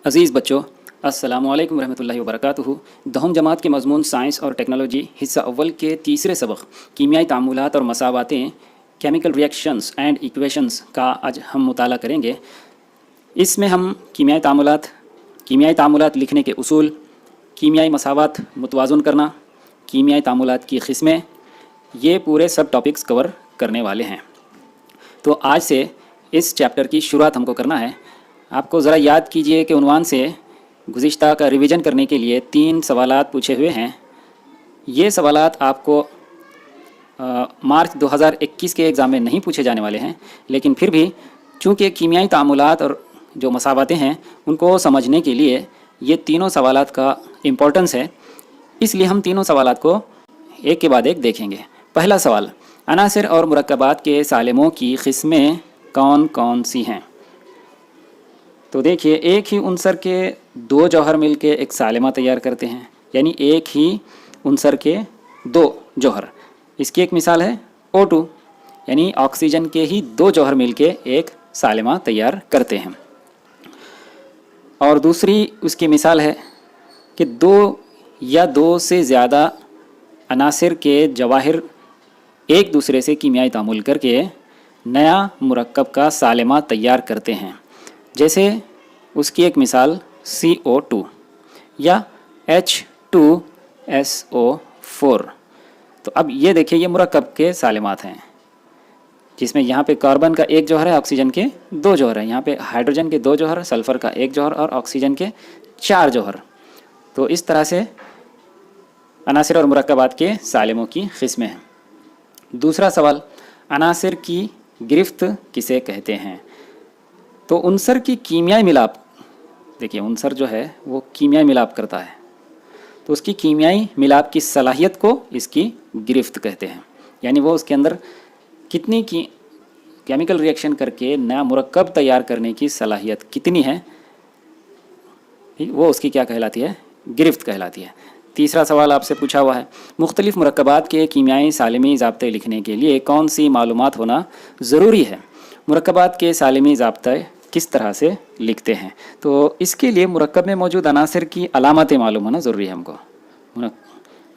अज़ीज़ बच्चों, अस्सलामु अलैकुम रहमतुल्लाहि व बरकातुहू। दहम जमात के मज़मून साइंस और टेक्नोलॉजी हिस्सा अव्वल के तीसरे सबक कीमियाई तामुलात और मसावातें केमिकल रिएक्शंस एंड इक्वेशंस का आज हम मुताला करेंगे। इसमें हम कीमियाई तामुलात लिखने के उसूल, कीमियाई मसावात मुतवाज़ुन करना, कीमियाई तामुलात की क़िस्में, ये पूरे सब टॉपिक्स कवर करने वाले हैं। तो आज से इस चैप्टर की शुरुआत हमको करना है। आपको ज़रा याद कीजिए कि उन्वान से गुज़िश्ता का रिवीजन करने के लिए 3 सवालात पूछे हुए हैं। ये सवालात आपको मार्च 2021 के एग्ज़ाम में नहीं पूछे जाने वाले हैं, लेकिन फिर भी चूँकि कीमियाई तामुलात और जो मसावातें हैं उनको समझने के लिए ये तीनों सवालात का इम्पोर्टेंस है, इसलिए हम तीनों सवालात को एक के बाद एक देखेंगे। पहला सवाल, अनासिर और मुरक्कबात के सालिमों की क़िस्में कौन कौन सी हैं? तो देखिए, एक ही उनसर के 2 जौहर मिलके एक सालिमा तैयार करते हैं, यानी एक ही उनसर के 2 जौहर। इसकी एक मिसाल है O2, यानी ऑक्सीजन के ही 2 जौहर मिलके एक सालिमा तैयार करते हैं। और दूसरी उसकी मिसाल है कि 2 या 2 से ज़्यादा अनासिर के जवाहिर एक दूसरे से कीमियाई तामुल करके नया मुरक्कब का सालिमा तैयार करते हैं। जैसे उसकी एक मिसाल CO2 या H2SO4। तो अब ये देखिए, ये मुरक्कब के सालिमात हैं, जिसमें यहाँ पे कार्बन का 1 जौहर है, ऑक्सीजन के 2 जौहर हैं। यहाँ पे हाइड्रोजन के 2 जौहर, सल्फ़र का 1 जौहर और ऑक्सीजन के 4 जौहर। तो इस तरह से अनासिर और मुरक्कबात के सालिमों की क़िस्में हैं। दूसरा सवाल, अनासिर की गिरफ्त किसे कहते हैं? तो उनसर की कीमियाई मिलाप, देखिए उनसर जो है वो कीमियाई मिलाप करता है, तो उसकी कीमियाई मिलाप की सलाहियत को इसकी गिरफ्त कहते हैं। यानी वो उसके अंदर कितनी की केमिकल रिएक्शन करके नया मुरक्कब तैयार करने की सलाहियत कितनी है, वो उसकी क्या कहलाती है? गिरफ्त कहलाती है। तीसरा सवाल आपसे पूछा हुआ है, मुख्तलिफ़ मुरक्कबात के कीमियाई सालिमी ज़ाब्ते लिखने के लिए कौन सी मालूमात होना ज़रूरी है? मुरक्कबात के सालिमी ज़ाब्ते किस तरह से लिखते हैं? तो इसके लिए मुरक्कब में मौजूद अनासिर की अलामतें मालूम होना ज़रूरी है हमको।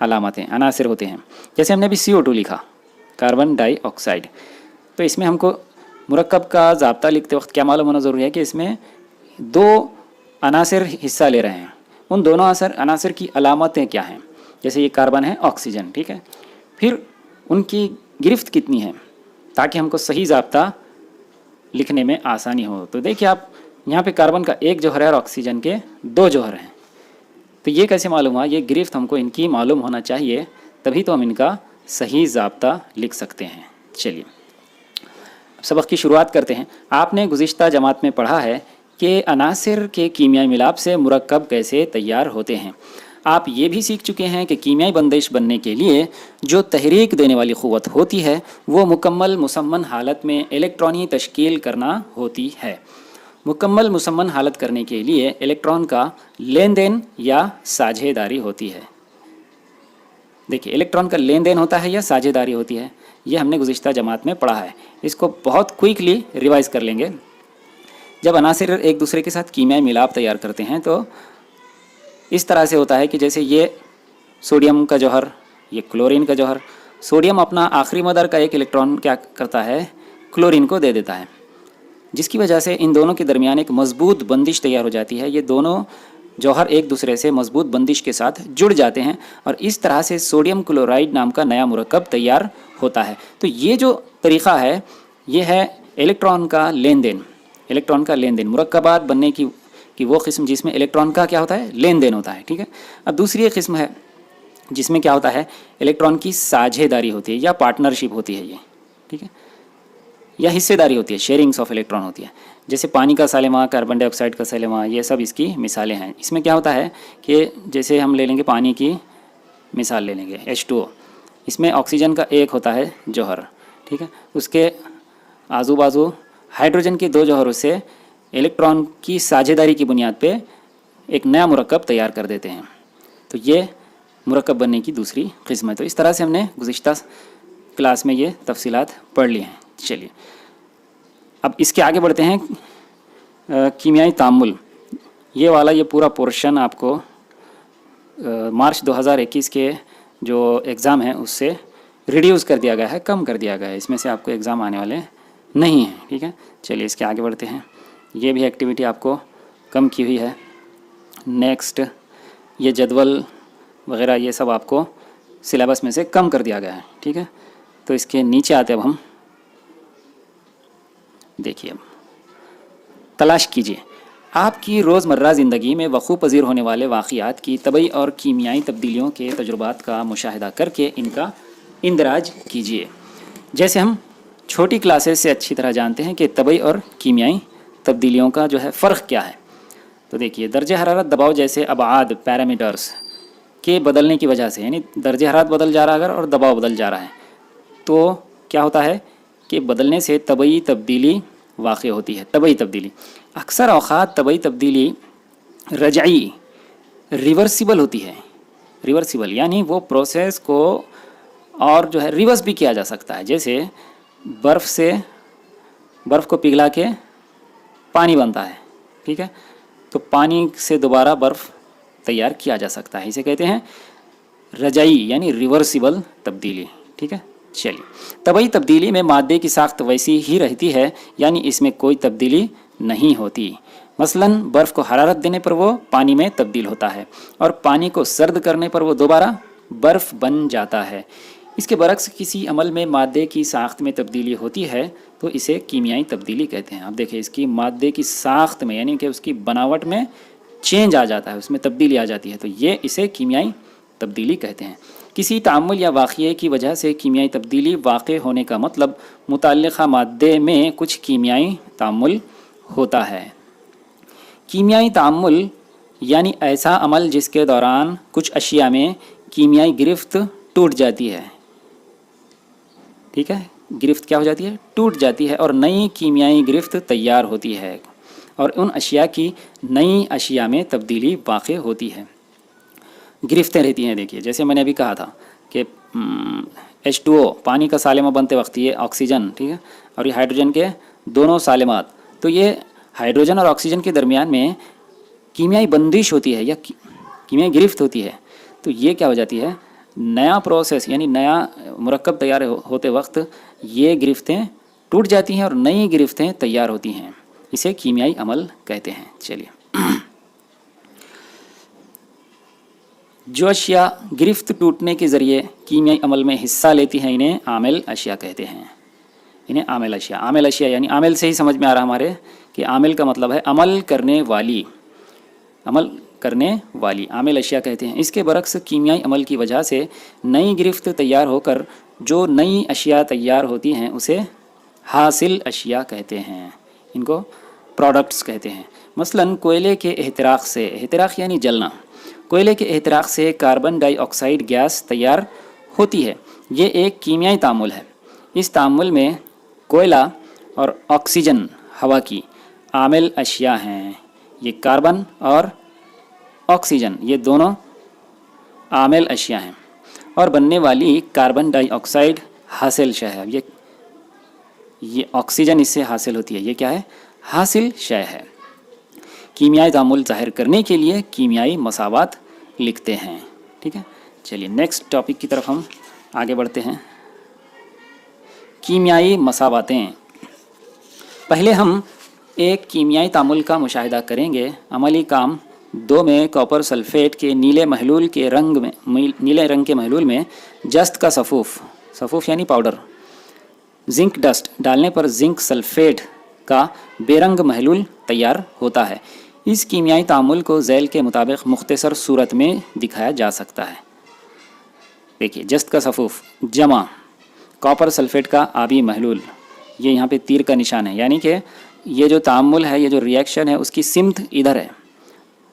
अलामतें अनासिर होते हैं, जैसे हमने अभी CO2 लिखा, कार्बन डाइऑक्साइड, तो इसमें हमको मुरक्कब का ज़ाब्ता लिखते वक्त क्या मालूम होना ज़रूरी है कि इसमें 2 अनासिर हिस्सा ले रहे हैं। उन दोनों अनासिर की अलामतें क्या हैं? जैसे ये कार्बन है, ऑक्सीजन, ठीक है, फिर उनकी गिरफ्त कितनी है, ताकि हमको सही ज़ाब्ता लिखने में आसानी हो। तो देखिए आप, यहाँ पे कार्बन का 1 जौहर है और ऑक्सीजन के 2 जौहर हैं। तो ये कैसे मालूम हुआ? ये गिरफ्त हमको इनकी मालूम होना चाहिए, तभी तो हम इनका सही ज़ाब्ता लिख सकते हैं। चलिए सबक की शुरुआत करते हैं। आपने गुज़िश्ता जमात में पढ़ा है कि अनासिर के कीमियाई मिलाप से मुरक्कब कैसे तैयार होते हैं। आप ये भी सीख चुके हैं कि कीमियाई बंदिश बनने के लिए जो तहरीक देने वाली क़ुव्वत होती है वो मुकम्मल मुसम्मन हालत में इलेक्ट्रॉनी तश्कील करना होती है। मुकम्मल मुसम्मन हालत करने के लिए इलेक्ट्रॉन का लेन देन या साझेदारी होती है। देखिए, इलेक्ट्रॉन का लेन देन होता है या साझेदारी होती है, ये हमने गुज़िश्ता जमात में पढ़ा है। इसको बहुत क्विकली रिवाइज कर लेंगे। जब अनासिर एक दूसरे के साथ कीमियाई मिलाप तैयार करते हैं तो इस तरह से होता है कि जैसे ये सोडियम का जौहर, ये क्लोरीन का जौहर, सोडियम अपना आखिरी मदर का एक इलेक्ट्रॉन क्या करता है? क्लोरीन को दे देता है, जिसकी वजह से इन दोनों के दरमियान एक मजबूत बंदिश तैयार हो जाती है। ये दोनों जौहर एक दूसरे से मजबूत बंदिश के साथ जुड़ जाते हैं और इस तरह से सोडियम क्लोराइड नाम का नया मुरक्कब तैयार होता है। तो ये जो तरीक़ा है ये है इलेक्ट्रॉन का लेन देन। इलेक्ट्रॉन का लेन देन, मुरक्कबात बनने की वो क़िस्म जिसमें इलेक्ट्रॉन का क्या होता है? लेन देन होता है, ठीक है। अब दूसरी एक क़िस्म है जिसमें क्या होता है? इलेक्ट्रॉन की साझेदारी होती है या पार्टनरशिप होती है, ये ठीक है, या हिस्सेदारी होती है, शेयरिंग्स ऑफ इलेक्ट्रॉन होती है। जैसे पानी का सालिमा, कार्बन डाइऑक्साइड का सालिमा, ये सब इसकी मिसालें हैं। इसमें क्या होता है कि जैसे हम ले लेंगे पानी की मिसाल ले लेंगे H2O, इसमें ऑक्सीजन का 1 होता है जौहर, ठीक है, उसके आजू बाजू हाइड्रोजन के 2 जौहरों से इलेक्ट्रॉन की साझेदारी की बुनियाद पे एक नया मुरक्कब तैयार कर देते हैं। तो ये मुरक्कब बनने की दूसरी क़िस्म है। तो इस तरह से हमने गुज़िश्ता क्लास में ये तफसीलात पढ़ ली हैं। चलिए अब इसके आगे बढ़ते हैं कीमियाई तामुल। یہ والا یہ پورا پورشن آپ کو مارچ 2021 کے جو ایگزام ہیں اس سے ریڈیوس کر دیا گیا ہے، کم کر دیا گیا ہے، اس میں سے آپ کو ایگزام آنے والے نہیں ہیں، ٹھیک ہے۔ چلیے اس کے آگے بڑھتے ہیں، یہ بھی ایکٹیویٹی آپ کو کم کی ہوئی ہے۔ نیکسٹ، یہ جدول وغیرہ یہ سب آپ کو سلیبس میں سے کم کر دیا گیا ہے، ٹھیک ہے۔ تو اس کے نیچے آتے اب ہم دیکھیے، تلاش کیجیے آپ کی روزمرہ زندگی میں وقوع پذیر ہونے والے واقعات کی طبعی اور کیمیائی تبدیلیوں کے تجربات کا مشاہدہ کر کے ان کا اندراج کیجیے۔ جیسے ہم چھوٹی کلاسز سے اچھی طرح جانتے ہیں کہ طبعی اور کیمیائی تبدیلیوں کا جو ہے فرق کیا ہے۔ تو دیکھیے، درجہ حرارت، دباؤ جیسے ابعاد پیرامیٹرز کے بدلنے کی وجہ سے، یعنی درجہ حرارت بدل جا رہا ہے اگر اور دباؤ بدل جا رہا ہے تو کیا ہوتا ہے کہ بدلنے سے طبعی تبدیلی واقع ہوتی ہے۔ طبعی تبدیلی اکثر اوقات طبعی تبدیلی رجعی ریورسیبل ہوتی ہے۔ ریورسیبل یعنی وہ پروسیس کو اور جو ہے ریورس بھی کیا جا سکتا ہے، جیسے برف کو پگھلا کے پانی بنتا ہے، ٹھیک ہے، تو پانی سے دوبارہ برف تیار کیا جا سکتا ہے، اسے کہتے ہیں رجعی یعنی ریورسیبل تبدیلی، ٹھیک ہے۔ چلیے، طبعی تبدیلی میں مادے کی ساخت ویسی ہی رہتی ہے، یعنی اس میں کوئی تبدیلی نہیں ہوتی۔ مثلاً برف کو حرارت دینے پر وہ پانی میں تبدیل ہوتا ہے اور پانی کو سرد کرنے پر وہ دوبارہ برف بن جاتا ہے۔ اس کے برعکس کسی عمل میں مادے کی ساخت میں تبدیلی ہوتی ہے تو اسے کیمیائی تبدیلی کہتے ہیں۔ اب دیکھیں، اس کی مادے کی ساخت میں یعنی کہ اس کی بناوٹ میں چینج آ جاتا ہے، اس میں تبدیلی آ جاتی ہے، تو یہ اسے کیمیائی تبدیلی کہتے ہیں۔ کسی تعامل یا واقعے کی وجہ سے کیمیائی تبدیلی واقع ہونے کا مطلب متعلقہ مادے میں کچھ کیمیائی تعامل ہوتا ہے۔ کیمیائی تعامل یعنی ایسا عمل جس کے دوران کچھ اشیاء میں کیمیائی گرفت ٹوٹ جاتی ہے، ٹھیک ہے، گرفت کیا ہو جاتی ہے؟ ٹوٹ جاتی ہے اور نئی کیمیائی گرفت تیار ہوتی ہے اور ان اشیاء کی نئی اشیاء میں تبدیلی واقع ہوتی ہے۔ گرفتیں رہتی ہیں، دیکھیے جیسے میں نے ابھی کہا تھا کہ H2O پانی کا سالمہ بنتے وقت یہ آکسیجن، ٹھیک ہے، اور یہ ہائیڈروجن کے دونوں سالمات، تو یہ ہائیڈروجن اور آکسیجن کے درمیان میں کیمیائی بندش ہوتی ہے یا کیمیائی گرفت ہوتی ہے، تو یہ کیا ہو جاتی ہے؟ نیا پروسیس یعنی نیا مرکب تیار ہوتے وقت یہ گرفتیں ٹوٹ جاتی ہیں اور نئی گرفتیں تیار ہوتی ہیں، اسے کیمیائی عمل کہتے ہیں۔ چلیے، جو اشیاء گرفت ٹوٹنے کے ذریعے کیمیائی عمل میں حصہ لیتی ہیں انہیں عامل اشیاء کہتے ہیں۔ انہیں عامل اشیاء، عامل اشیاء یعنی عامل سے ہی سمجھ میں آ رہا ہمارے کہ عامل کا مطلب ہے عمل کرنے والی، عمل کرنے والی عامل اشیاء کہتے ہیں۔ اس کے برعکس کیمیائی عمل کی وجہ سے نئی گرفت تیار ہو کر جو نئی اشیاء تیار ہوتی ہیں اسے حاصل اشیاء کہتے ہیں، ان کو پروڈکٹس کہتے ہیں۔ مثلاً کوئلے کے احتراق سے، احتراق یعنی جلنا، کوئلے کے احتراق سے کاربن ڈائی آکسائڈ گیس تیار ہوتی ہے، یہ ایک کیمیائی تعامل ہے۔ اس تعامل میں کوئلہ اور آکسیجن ہوا کی عامل اشیاء ہیں، یہ کاربن اور آکسیجن یہ دونوں عامل اشیاء ہیں، اور بننے والی کاربن ڈائی آکسائڈ حاصل شے ہے، یہ آکسیجن اس سے حاصل ہوتی ہے، یہ کیا ہے؟ حاصل شے ہے۔ کیمیائی تعامل ظاہر کرنے کے لیے کیمیائی مساوات لکھتے ہیں، ٹھیک ہے۔ چلیے نیکسٹ ٹاپک کی طرف ہم آگے بڑھتے ہیں، کیمیائی مساواتیں۔ پہلے ہم ایک کیمیائی تعامل کا مشاہدہ کریں گے۔ عملی کام 2 میں کاپر سلفیٹ کے نیلے رنگ کے محلول میں جست کا صفوف یعنی پاؤڈر، زنک ڈسٹ ڈالنے پر زنک سلفیٹ کا بے رنگ محلول تیار ہوتا ہے۔ اس کیمیائی تعامل کو ذیل کے مطابق مختصر صورت میں دکھایا جا سکتا ہے۔ دیکھیے، جست کا صفوف جمع کاپر سلفیٹ کا آبی محلول، یہ یہاں پہ تیر کا نشان ہے، یعنی کہ یہ جو تعامل ہے، یہ جو ریئیکشن ہے، اس کی سمت ادھر ہے،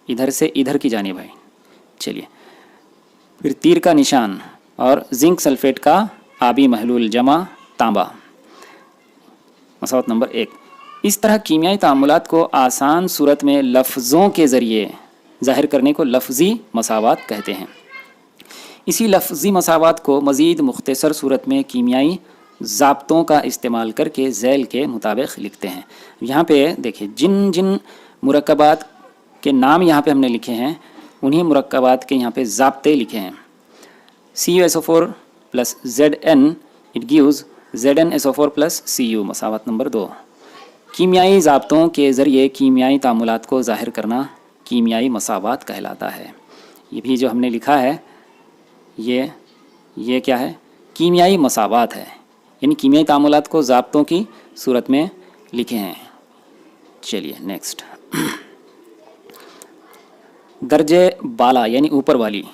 ادھر سے ادھر کی جانب ہے۔ چلیے، پھر تیر کا نشان اور زنک سلفیٹ کا آبی محلول جمع تانبا، مساوات نمبر 1۔ اس طرح کیمیائی تعاملات کو آسان صورت میں لفظوں کے ذریعے ظاہر کرنے کو لفظی مساوات کہتے ہیں۔ اسی لفظی مساوات کو مزید مختصر صورت میں کیمیائی ضابطوں کا استعمال کر کے ذیل کے مطابق لکھتے ہیں۔ یہاں پہ دیکھیں، جن مرکبات के नाम यहाँ पे हमने लिखे हैं, उन्हीं मुरक्कबात के यहाँ पे ज़ाब्ते लिखे हैं। CuSO4 plus Zn it gives ZnSO4 plus Cu, मसावत नंबर 2। कीमियाई ज़ाब्तों के ज़रिए कीमियाई तामुलात को ज़ाहिर करना कीमियाई मसावात कहलाता है। ये भी जो हमने लिखा है ये क्या है? कीमियाई मसावात है, यानी कीमियाई तामुलात को ज़ाब्तों की सूरत में लिखे हैं। चलिए नेक्स्ट, दर्जे बाला यानी ऊपर वाली,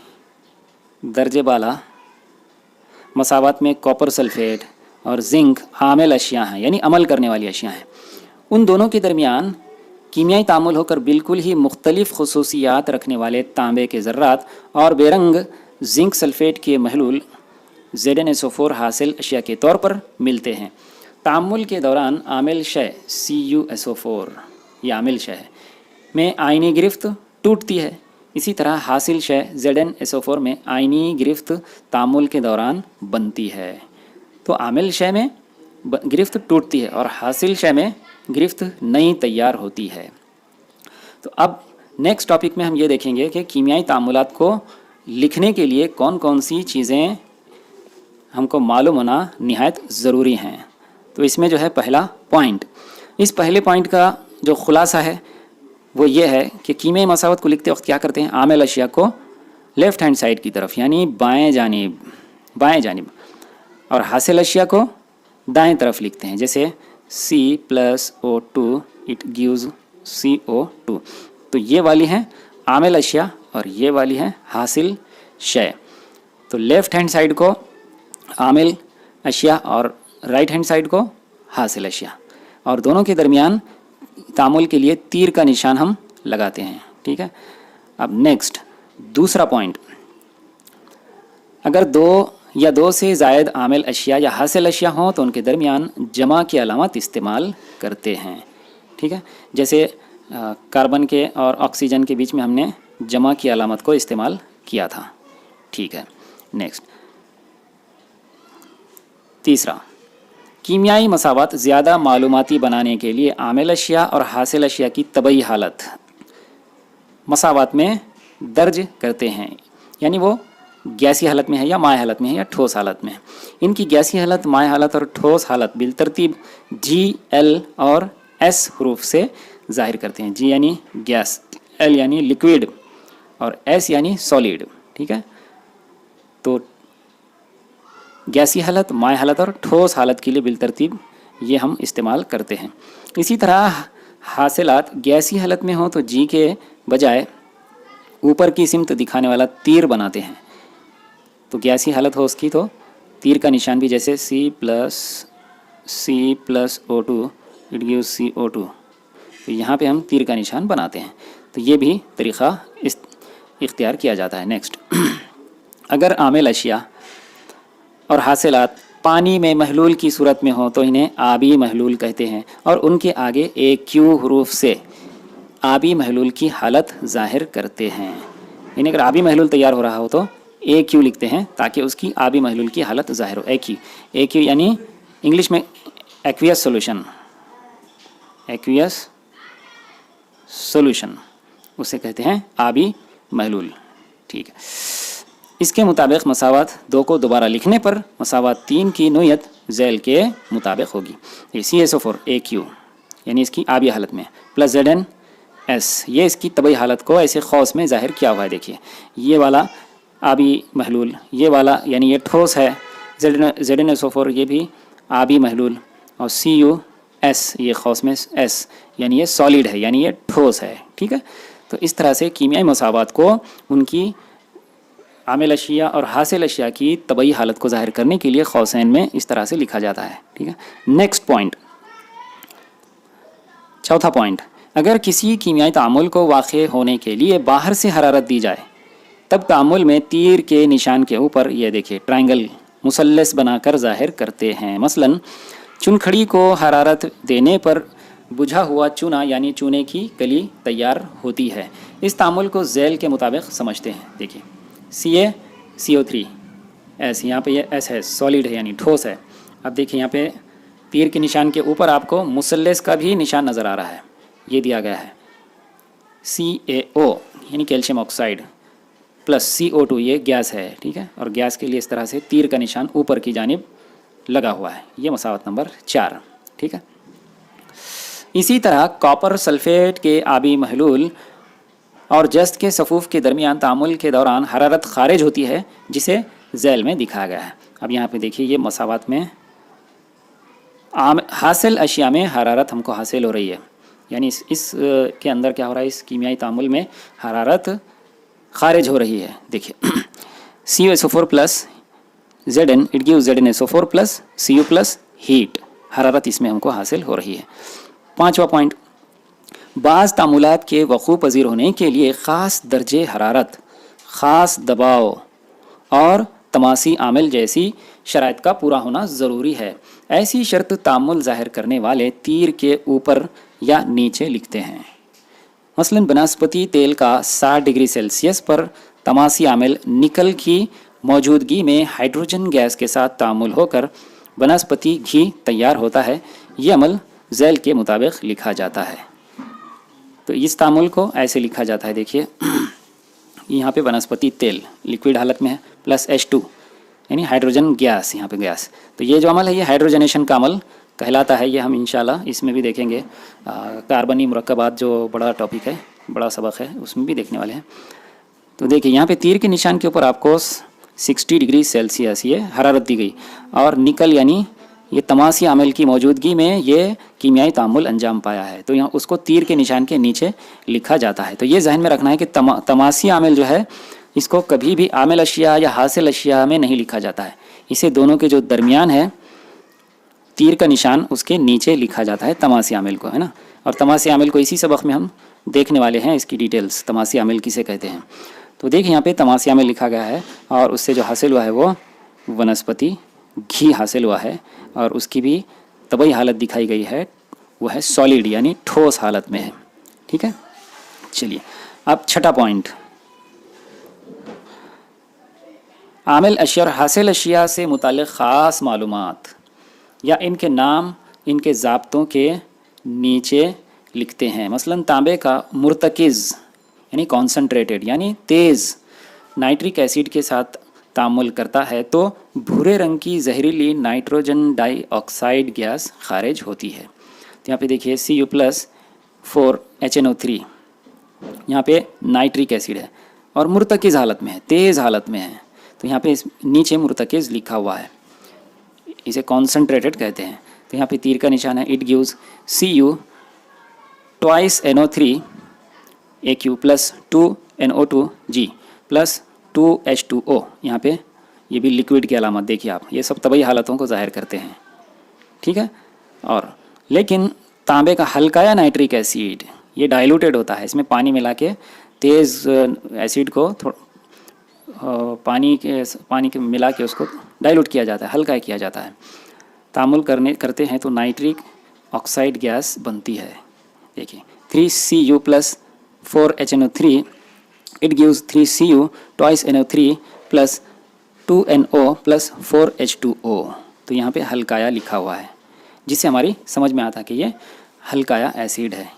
दर्जे बाला मसावात में कॉपर सल्फेट और जिंक आमिल अशिया हैं, यानी अमल करने वाली अशिया हैं। उन दोनों के दरमियान कीमियाई तामुल होकर बिल्कुल ही मुख्तलिफ खसूसियात रखने वाले तांबे के ज़र्रात और बेरंग जिंक सल्फेट के महलूल ZnSO4 हासिल अशिया के तौर पर मिलते हैं। तामुल के दौरान आमिल शय CuSO4 ये आमिल शय में आयनी गिरफ्त टूटती है। इसी तरह हासिल शय ZnSO4 में आयनी गिरफ्त तामुल के दौरान बनती है। तो आमिल शय में गिरफ्त टूटती है और हासिल शय में गिरफ्त नई तैयार होती है। तो अब नेक्स्ट टॉपिक में हम ये देखेंगे कि कीमियाई तामुलात को लिखने के लिए कौन कौन सी चीज़ें हमको मालूम होना निहायत ज़रूरी हैं। तो इसमें जो है पहला पॉइंट, इस पहले पॉइंट का जो ख़ुलासा है वो ये है कि कीमियाई मसावत को लिखते वक्त क्या करते हैं, आमिल अशिया को लेफ़्ट हैंड साइड की तरफ यानी बाएं जानिब और हासिल अशिया को दाएं तरफ लिखते हैं। जैसे C+O2 इट गिव्स CO2। तो ये वाली हैं आमिल अशिया और ये वाली हैं हासिल शय। तो लेफ़्ट हैंड साइड को आमिल अशिया और राइट हैंड साइड को हासिल अशिया, और दोनों के दरमियान तामुल के लिए तीर का निशान हम लगाते हैं। ठीक है। अब नेक्स्ट दूसरा पॉइंट, अगर दो से ज़ायद आमिल अशिया या हासिल अशिया हों तो उनके दरमियान जमा की अलामत इस्तेमाल करते हैं। ठीक है। जैसे कार्बन के और ऑक्सीजन के बीच में हमने जमा की अलामत को इस्तेमाल किया था। ठीक है। नेक्स्ट तीसरा, कीमियाई मसावत ज़्यादा मालूमाती बनाने के लिए आमिल अशिया और हासिल अशिया की तबई हालत मसावत में दर्ज करते हैं, यानी वो गैसी हालत में है या माय हालत में है या ठोस हालत में है। इनकी गैसी हालत, माय हालत और ठोस हालत बिलतरतीब G, L और S हरूफ से ज़ाहिर करते हैं। G यानी गैस, L यानी लिक्विड और S यानी सॉलिड। ठीक है। तो गैसी हालत, माय हालत और ठोस हालत के लिए बिलतरतीब ये हम इस्तेमाल करते हैं। इसी तरह हासिलात गैसी हालत में हो तो G के बजाय ऊपर की सिमत दिखाने वाला तीर बनाते हैं। तो गैसी हालत हो उसकी तो तीर का निशान भी जैसे C+O2 इट गिव्स CO2, तो यहाँ पे हम तीर का निशान बनाते हैं। तो ये भी तरीक़ा इख्तियार किया जाता है। नेक्स्ट, अगर आमिल अशिया और हासिलात पानी में महलूल की सूरत में हो तो इन्हें आबी महलूल कहते हैं और उनके आगे AQ हरूफ से आबी महलूल की हालत ज़ाहिर करते हैं। यानी अगर आबी महलूल तैयार हो रहा हो तो AQ लिखते हैं ताकि उसकी आबी महलूल की हालत ज़ाहिर हो। AQ यानी इंग्लिश में एक्वियस सोल्यूशन उसे कहते हैं आबी महलूल। ठीक है। इसके मुताबिक मसावत 2 को दोबारा लिखने पर मसावत 3 की नोयत झैल के मुताबिक होगी। ये CSO4 AQ यानी इसकी आबी हालत में प्लस ZnS, ये इसकी तबई हालत को ऐसे खौस में ज़ाहिर किया हुआ है। देखिए ये वाला आबी महलूल, ये वाला यानी ये ठोस है, ZnSO4 ये भी आबी महलूल, और CuS ये खौस में S यानी ये सॉलिड है, यानी ये ठोस है। ठीक है। तो इस तरह से कीमियाई मसावत को उनकी आमिल अशिया और हासिल अशिया की तबई हालत को ज़ाहिर करने के लिए खौसैन में इस तरह से लिखा जाता है। ठीक है। नेक्स्ट पॉइंट, चौथा पॉइंट, अगर किसी कीमियाई तामुल को वाक़े होने के लिए बाहर से हरारत दी जाए तब तामुल में तीर के निशान के ऊपर ये देखिए ट्रायंगल मुसल्लस बनाकर ज़ाहिर करते हैं। मसलन चुनखड़ी को हरारत देने पर बुझा हुआ चूना यानी चूने की कली तैयार होती है। इस तामुल को झैल के मुताबिक समझते हैं। देखिए CaCO3S, यहाँ पे ये S है, सॉलिड है यानी ठोस है। अब देखिए यहाँ पे तीर के निशान के ऊपर आपको मुसल्लस का भी निशान नज़र आ रहा है, ये दिया गया है। CaO यानी कैल्शियम ऑक्साइड प्लस CO2 ये गैस है, ठीक है। और गैस के लिए इस तरह से तीर का निशान ऊपर की जानिब लगा हुआ है, ये मसावत नंबर 4, ठीक है। इसी तरह कॉपर सल्फेट के आबी महलूल और जस्त के सफ़ूफ़ के दरमियान तामुल के दौरान हरारत खारिज होती है, जिसे झैल में दिखाया गया है। अब यहाँ पे देखिए ये मसावत में हासिल अशिया में हरारत हमको हासिल हो रही है, यानी इस के अंदर क्या हो रहा है, इस कीमियाई तामुल में हरारत खारिज हो रही है। देखिए CuSO4 plus Zn it gives ZnSO4 plus Cu plus heat, हरारत इसमें हमको हासिल हो रही है। 5वां पॉइंट, बाज़ तामुलात के वक़ू पज़ीर होने के लिए ख़ास दर्जे हरारत, ख़ास दबाव और तमासी आमिल जैसी शराइत का पूरा होना ज़रूरी है। ऐसी शर्त तामुल ज़ाहिर करने वाले तीर के ऊपर या नीचे लिखते हैं। मसलन बनस्पति तेल का 60 डिग्री सेल्सियस पर तमासी आमिल निकल की मौजूदगी में हाइड्रोजन गैस के साथ तामुल होकर बनस्पति घी तैयार होता है। ये अमल झैल के मुताबिक लिखा जाता है। तो इस तामुल को ऐसे लिखा जाता है, देखिए यहाँ पे वनस्पति तेल लिक्विड हालत में है प्लस H2 यानी हाइड्रोजन गैस, यहाँ पे गैस। तो ये जो अमल है ये हाइड्रोजनेशन का अमल कहलाता है। ये हम इंशाल्लाह इसमें भी देखेंगे, कार्बनी मुरक्कबात जो बड़ा टॉपिक है, बड़ा सबक है, उसमें भी देखने वाले हैं। तो देखिए यहाँ पे तीर के निशान के ऊपर आपको 60 डिग्री सेल्सियस ये हरारत दी गई, और निकल यानी ये तमासी आमिल की मौजूदगी में ये कीमियाई तामुल अंजाम पाया है। तो यहाँ उसको तीर के निशान के नीचे लिखा जाता है। तो ये जहन में रखना है कि तमासी आमिल जो है इसको कभी भी आमिल अशिया या हासिल अशिया में नहीं लिखा जाता है, इसे दोनों के जो दरमियान है तीर का निशान उसके नीचे लिखा जाता है तमासी आमिल को, है ना। और तमासी आमिल को इसी सबक में हम देखने वाले हैं, इसकी डिटेल्स, तमासी आमिल किसे कहते हैं। तो देखिए यहाँ पे तमासी आमिल लिखा गया है, और उससे जो हासिल हुआ है वो वनस्पति घी हासिल हुआ है, और उसकी भी तबई हालत दिखाई गई है, वो है सॉलिड यानी ठोस हालत में है, ठीक है। चलिए अब छठा पॉइंट, आमिल अशिया और हासिल अशिया से मुताल्लिक़ ख़ास मालूमात या इनके नाम इनके ज़ाब्तों के नीचे लिखते हैं। मसलन तांबे का मुर्तकिज़ यानी कॉन्सनट्रेटेड यानी तेज़ नाइट्रिक एसिड के साथ तामुल करता है तो भूरे रंग की जहरीली नाइट्रोजन डाइऑक्साइड गैस खारिज होती है। तो यहाँ पे देखिए Cu प्लस 4HNO3 यहाँ पे नाइट्रिक एसिड है और मुर्तकिज़ हालत में है, तेज़ हालत में है। तो यहाँ पे इस नीचे मुर्तकिज़ लिखा हुआ है, इसे कॉन्सनट्रेटेड कहते हैं। तो यहाँ पे तीर का निशान है, it gives Cu twice NO3 AQ plus 2NO2G plus 2H2O। यहाँ पे ये भी लिक्विड की अलामत देखिए आप, ये सब तबई हालतों को ज़ाहिर करते हैं, ठीक है। और लेकिन तांबे का हल्काया नाइट्रिक एसिड ये डाइल्यूटेड होता है, इसमें पानी मिला के तेज़ एसिड को पानी के मिला के उसको डाइल्यूट किया जाता है, हल्का किया जाता है। तामुल करते हैं तो नाइट्रिक ऑक्साइड गैस बनती है। देखिए 3Cu plus 4HNO3 it gives 3Cu twice NO3 plus 2NO plus 4H2O। तो यहाँ पे हल्काया लिखा हुआ है, जिससे हमारी समझ में आता है कि ये हल्काया एसिड है,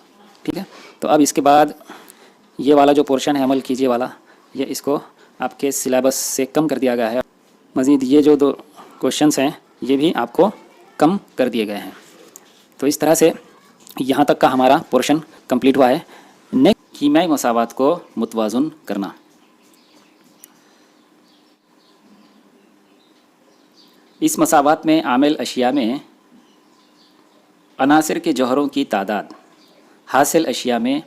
ठीक है। तो अब इसके बाद ये वाला जो पोर्शन है अमल कीजिए वाला, ये इसको आपके सिलेबस से कम कर दिया गया है। मज़ीद ये जो 2 क्वेश्चंस हैं ये भी आपको कम कर दिए गए हैं। तो इस तरह से यहाँ तक का हमारा पोर्शन कंप्लीट हुआ है। नेक्स्ट कीमियाई मसावात को मुतवाज़ुन करना। इस मसावात में आमिल अशिया में अनासिर के जौहरों की तादाद हासिल अशिया में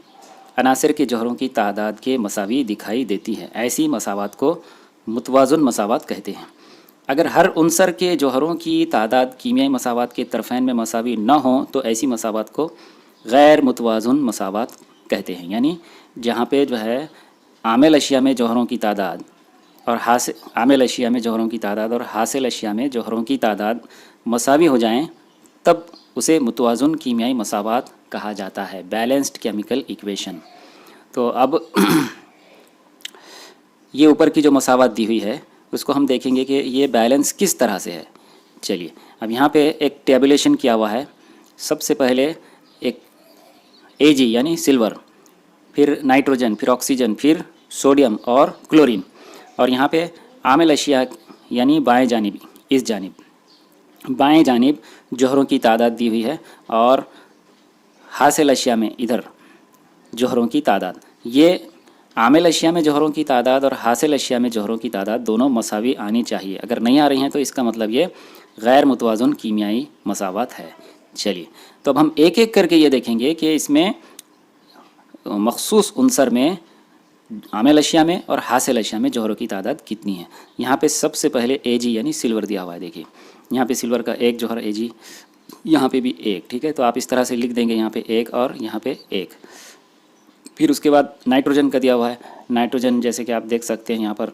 अनासिर के जौहरों की तादाद के मसावी दिखाई देती है। ऐसी मसावात को मुतवाज़ुन मसावात कहते हैं। अगर हर उनसर के जौहरों की तादाद कीमियाई मसावात के तरफ़ैन में मसावी न हो तो ऐसी मसावात को गैर मुतवाज़ुन मसावात कहते हैं। यानी जहाँ पे जो है आमिल अशिया में जौहरों की तादाद और आमिल अशिया में जौहरों की तादाद और हासिल अशिया में जौहरों की तादाद मसावी हो जाएं, तब उसे मुतवाज़ुन कीमियाई मसावात कहा जाता है, बैलेंस्ड केमिकल इक्वेशन। तो अब ये ऊपर की जो मसावात दी हुई है उसको हम देखेंगे कि ये बैलेंस किस तरह से है। चलिए अब यहाँ पे एक टेबुलेशन किया हुआ है। सबसे पहले एक Ag यानी सिल्वर, फिर नाइट्रोजन, फिर ऑक्सीजन, फिर सोडियम और क्लोरीन। और यहाँ पे आमिल अशिया यानी बाएं जानिब, इस जानिब बाएं जानिब जौहरों की तादाद दी हुई है और हासिल अशिया में इधर जौहरों की तादाद। ये आमिल अशिया में जौहरों की तादाद और हासिल अशिया में जौहरों की तादाद दोनों मसावी आनी चाहिए। अगर नहीं आ रही हैं तो इसका मतलब ये गैर मुतवाज़ुन कीमियाई मसावत है। चलिए, तो अब हम एक एक करके ये देखेंगे कि इसमें मखसूस उनसर में, आमिल अशिया में और हासिल अशिया में जौहरों की तादाद कितनी है। यहाँ पे सबसे पहले Ag यानी सिल्वर दिया हुआ है। देखिए यहाँ पे सिल्वर का एक जौहर Ag, यहाँ पे भी एक, ठीक है। तो आप इस तरह से लिख देंगे, यहाँ पे एक और यहाँ पे एक। फिर उसके बाद नाइट्रोजन का दिया हुआ है। नाइट्रोजन जैसे कि आप देख सकते हैं यहाँ पर,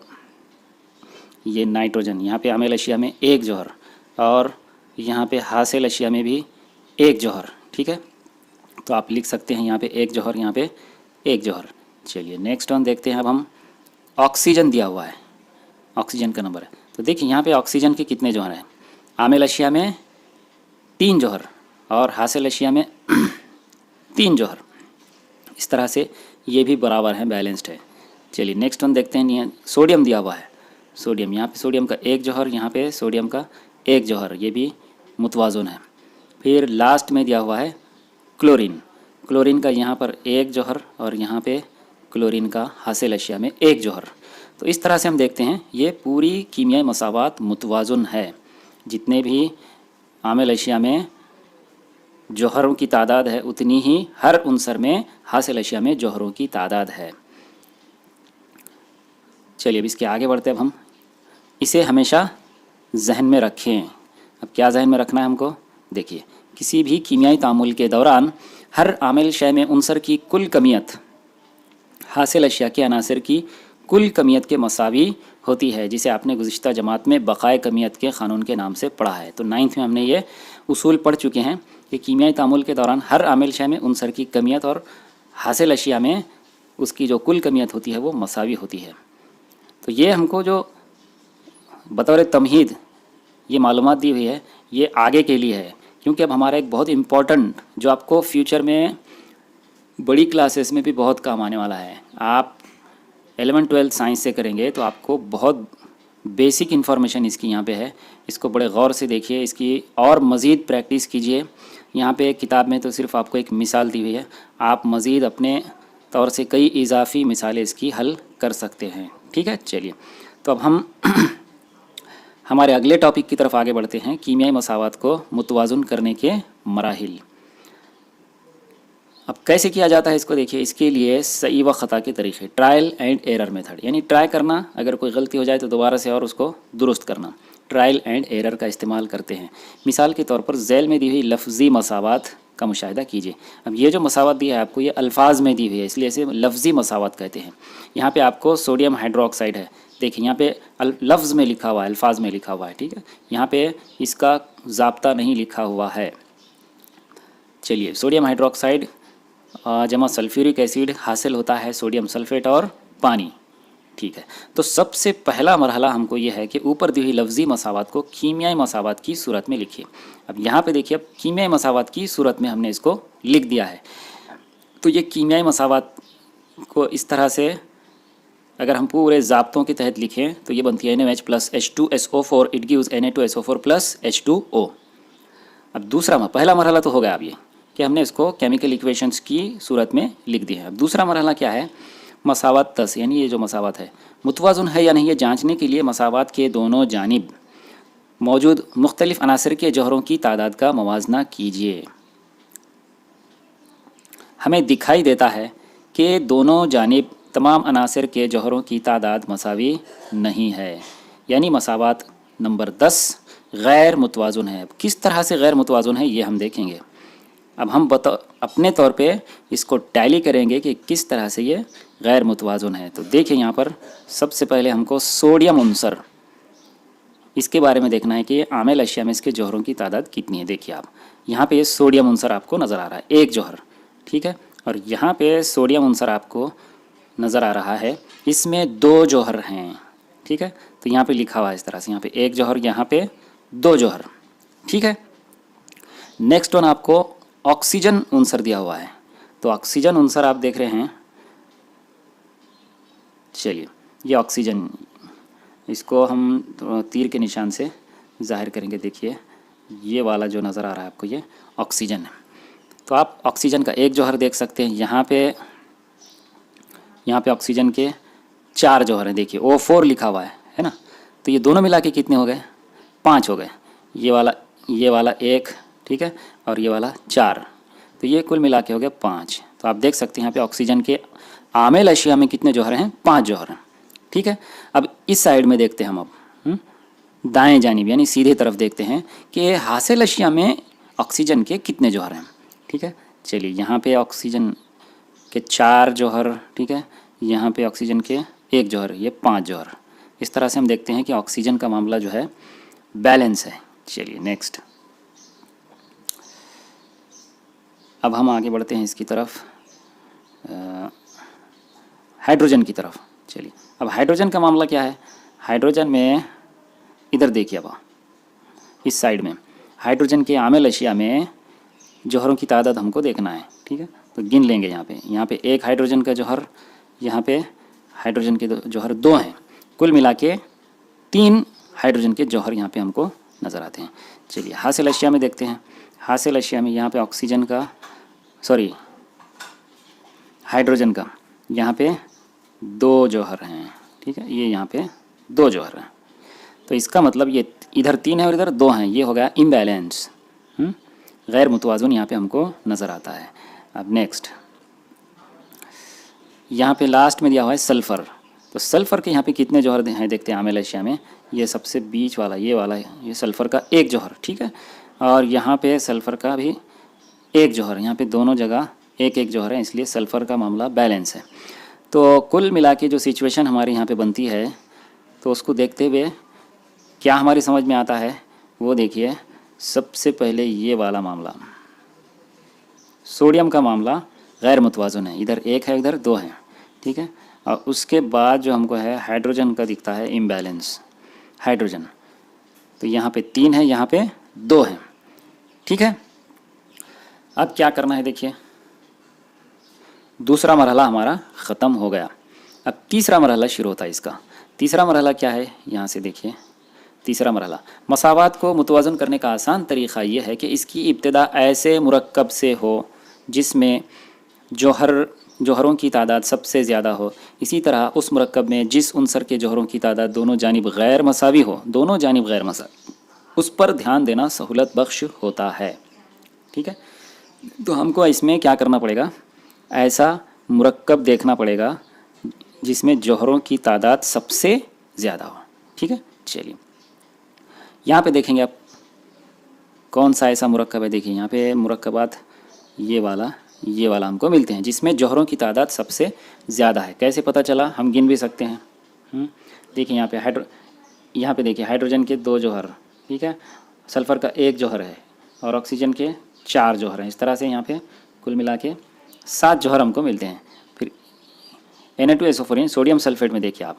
ये नाइट्रोजन, यहाँ पे आमिल अशिया में एक जौहर और यहाँ पे हासिल अशिया में भी एक जौहर, ठीक है। तो आप लिख सकते हैं यहाँ पे एक जौहर, यहाँ पे एक जौहर। चलिए नेक्स्ट वन देखते हैं। अब हम ऑक्सीजन दिया हुआ है, ऑक्सीजन का नंबर है। तो देखिए यहाँ पे ऑक्सीजन के कितने जौहर हैं। आमिल अशिया में 3 जौहर और हासिल अशिया में 3 जौहर। इस तरह से ये भी बराबर है, बैलेंस्ड है। चलिए नेक्स्ट वन देखते हैं। सोडियम दिया हुआ है। सोडियम, यहाँ पे सोडियम का एक जौहर, यहाँ पे सोडियम का एक जौहर, ये भी मुतवाज़ुन है। फिर लास्ट में दिया हुआ है क्लोरीन। क्लोरीन का यहाँ पर एक जौहर और यहाँ पे क्लोरीन का हासिल अशिया में एक जौहर। तो इस तरह से हम देखते हैं ये पूरी कीमियाई मसावत मुतवाज़ुन है। जितने भी आमिल अशिया में जौहरों की तादाद है उतनी ही हर उनसर में हासिल अशिया में जौहरों की तादाद है। चलिए अब इसके आगे बढ़ते हैं। अब हम इसे हमेशा जहन में रखें। अब क्या जहन में रखना है हमको, देखिए किसी भी कीमियाई तामुल के दौरान हर आमिल शय में उनसर की कुल कमियत हासिल अशिया के अनासर की कुल कमियत के मसावी होती है, जिसे आपने गुज़िश्ता जमात में बक़ाए कमियत के क़ानून के नाम से पढ़ा है। तो 9th में हमने ये उसूल पढ़ चुके हैं कि कीमियाई तामुल के दौरान हर आमिल शय में उनसर की कमियत और हासिल अशिया में उसकी जो कुल कमियत होती है वो मसावी होती है। तो ये हमको जो बतौर तमहीद ये मालूमात दी हुई है ये आगे के लिए है, क्योंकि अब हमारा एक बहुत इम्पॉर्टेंट जो आपको फ्यूचर में बड़ी क्लासेस में भी बहुत काम आने वाला है। आप 11th-12th साइंस से करेंगे तो आपको बहुत बेसिक इन्फॉर्मेशन इसकी यहाँ पे है। इसको बड़े गौर से देखिए, इसकी और मज़ीद प्रैक्टिस कीजिए। यहाँ पे किताब में तो सिर्फ आपको एक मिसाल दी हुई है, आप मज़ीद अपने तौर से कई इजाफ़ी मिसालें इसकी हल कर सकते हैं, ठीक है। चलिए तो अब हम हमारे अगले टॉपिक की तरफ आगे बढ़ते हैं, कीमियाई मसावत को मुतवाज़ुन करने के मराहिल। अब कैसे किया जाता है इसको देखिए। इसके लिए सही व ख़ता के तरीक़े, ट्रायल एंड एरर मेथड, यानी ट्राई करना, अगर कोई गलती हो जाए तो दोबारा से और उसको दुरुस्त करना, ट्रायल एंड एरर का इस्तेमाल करते हैं। मिसाल के तौर पर झैल में दी हुई लफ्ज़ी मसावत का मुशाहिदा कीजिए। अब ये जो मसावत दी है आपको ये अल्फाज में दी हुई है, इसलिए इसे लफ्ज़ी मसावत कहते हैं। यहाँ पे आपको सोडियम हाइड्रोक्साइड है, देखिए यहाँ पे लफ्ज़ में लिखा हुआ है, अल्फाज में लिखा हुआ है, ठीक है। यहाँ पे इसका ज़ाब्ता नहीं लिखा हुआ है। चलिए, सोडियम हाइड्रोक्साइड जमा सल्फ्यूरिक एसिड हासिल होता है सोडियम सल्फेट और पानी, ठीक है। तो सबसे पहला मरहला हमको ये है कि ऊपर दी हुई लफ्ज़ी मसावत को कीमियाई मसावत की सूरत में लिखिए। अब यहाँ पे देखिए, अब कीमियाई मसावत की सूरत में हमने इसको लिख दिया है। तो ये कीमियाई मसावत को इस तरह से अगर हम पूरे ज़ाब्तों के तहत लिखें तो ये बनती है NaOH + H2SO4, it gives Na2SO4 + H2O। अब दूसरा पहला मरहला तो हो गया अब ये कि हमने इसको केमिकल इक्वेशंस की सूरत में लिख दी है। अब दूसरा मरहला क्या है, मसावत तस, यानी ये जो मसावत है मुतवाज़ुन है या नहीं, ये जांचने के लिए मसावत के दोनों जानिब मौजूद मुख्तलिफ अनासर के जौहरों की तादाद का मवाजना कीजिए। हमें दिखाई देता है कि दोनों जानिब तमाम अनासर के जौहरों की तादाद मसावी नहीं है, यानी मसावत नंबर 10 गैर मुतवाज़ुन है। किस तरह से गैर मुतवाज़ुन है ये हम देखेंगे। अब हम अपने तौर पे इसको टैली करेंगे कि किस तरह से ये गैर मुतवाज़ुन है। तो देखिए यहाँ पर सबसे पहले हमको सोडियम उनसर, इसके बारे में देखना है कि आमिल अशिया में इसके जौहरों की तादाद कितनी है। देखिए आप यहाँ पे ये सोडियम उनसर आपको नज़र आ रहा है, एक जौहर, ठीक है। और यहाँ पे सोडियम उनसर आपको नज़र आ रहा है, इसमें 2 जौहर हैं, ठीक है। तो यहाँ पे लिखा हुआ है इस तरह से, यहाँ पे एक जौहर, यहाँ पे 2 जौहर, ठीक है। नेक्स्ट वन आपको ऑक्सीजन उनसर दिया हुआ है। तो ऑक्सीजन उनसर आप देख रहे हैं चलिए ये ऑक्सीजन, इसको हम तीर के निशान से ज़ाहिर करेंगे। देखिए ये वाला जो नज़र आ रहा है आपको ये ऑक्सीजन है। तो आप ऑक्सीजन का एक जौहर देख सकते हैं। यहाँ पे ऑक्सीजन के 4 जौहर हैं। देखिए O4 लिखा हुआ है ना। तो ये दोनों मिला के कितने हो गए? 5 हो गए। ये वाला 1, ठीक है, और ये वाला 4, तो ये कुल मिला के हो गया 5। तो आप देख सकते हैं यहाँ पे ऑक्सीजन के आमेल अशिया में कितने जौहर हैं? 5 जौहर हैं, ठीक है। अब इस साइड में देखते हैं हम, अब दाएं जानिब यानी सीधे तरफ देखते हैं कि हासिल अशिया में ऑक्सीजन के कितने जौहर हैं, ठीक है। चलिए यहाँ पे ऑक्सीजन के 4 जौहर, ठीक है, यहाँ पे ऑक्सीजन के 1 जौहर, ये 5 जौहर। इस तरह से हम देखते हैं कि ऑक्सीजन का मामला जो है बैलेंस है। चलिए नेक्स्ट, अब हम आगे बढ़ते हैं इसकी तरफ, हाइड्रोजन की तरफ। चलिए अब हाइड्रोजन का मामला क्या है? हाइड्रोजन में इधर देखिए, अब इस साइड में हाइड्रोजन के आमेल अशिया में जौहरों की तादाद हमको देखना है, ठीक है। तो गिन लेंगे यहाँ पे 1 हाइड्रोजन का जौहर, यहाँ पे हाइड्रोजन के जौहर 2 हैं, कुल मिला के 3 हाइड्रोजन के जौहर यहाँ पे हमको नज़र आते हैं। चलिए हासिल अशिया में देखते हैं। हासिल अशिया में यहाँ पे ऑक्सीजन का, सॉरी हाइड्रोजन का यहाँ पे 2 जौहर हैं, ठीक है, ये यहाँ पे 2 जौहर हैं। तो इसका मतलब ये इधर 3 है और इधर 2 हैं, ये हो गया इम्बैलेंस, गैर मुतवाज़ुन यहाँ पे हमको नज़र आता है। अब नेक्स्ट, यहाँ पे लास्ट में दिया हुआ है सल्फ़र। तो सल्फ़र के यहाँ पे कितने जौहर हैं देखते हैं आमेल अशिया में। ये सबसे बीच वाला, ये सल्फ़र का 1 जौहर, ठीक है, और यहाँ पे सल्फ़र का भी 1 जौहर, यहाँ पे दोनों जगह 1-1 जौहर है, इसलिए सल्फ़र का मामला बैलेंस है। तो कुल मिला के जो सिचुएशन हमारे यहाँ पे बनती है, तो उसको देखते हुए क्या हमारी समझ में आता है वो देखिए। सबसे पहले ये वाला मामला, सोडियम का मामला गैर मुतवाज़ुन है, इधर 1 है इधर 2 है, ठीक है। और उसके बाद जो हमको है हाइड्रोजन का दिखता है इम्बैलेंस हाइड्रोजन, तो यहाँ पे 3 है, यहाँ पे 2 है, ठीक है। अब क्या करना है देखिए, दूसरा मरहला हमारा ख़त्म हो गया। अब तीसरा मरहला शुरू होता है इसका। तीसरा मरहला क्या है, यहाँ से देखिए। तीसरा मरहला, मसावात को मुतवाज़न करने का आसान तरीक़ा ये है कि इसकी इब्तिदा ऐसे मुरक्कब से हो जिसमें जौहरों की तादाद सबसे ज़्यादा हो। इसी तरह उस मुरक्कब में जिस उनसर के जौहरों की तादाद दोनों जानिब गैर मसावी हो, दोनों जानिब गैर मसावी, उस पर ध्यान देना सहूलत बख्श होता है, ठीक है। तो हमको इसमें क्या करना पड़ेगा, ऐसा मुरक्कब देखना पड़ेगा जिसमें जौहरों की तादाद सबसे ज़्यादा हो, ठीक है। चलिए यहाँ पे देखेंगे आप कौन सा ऐसा मुरक्कब है। देखिए यहाँ पे मुरक्कबात ये वाला हमको मिलते हैं जिसमें जौहरों की तादाद सबसे ज़्यादा है। कैसे पता चला, हम गिन भी सकते हैं। देखिए यहाँ पे देखिए हाइड्रोजन के 2 जौहर, ठीक है, सल्फ़र का 1 जौहर है और ऑक्सीजन के 4 जौहर हैं। इस तरह से यहाँ पे कुल मिला के 7 जौहर हमको मिलते हैं। फिर Na2SO4 सोडियम सल्फेट में देखिए आप,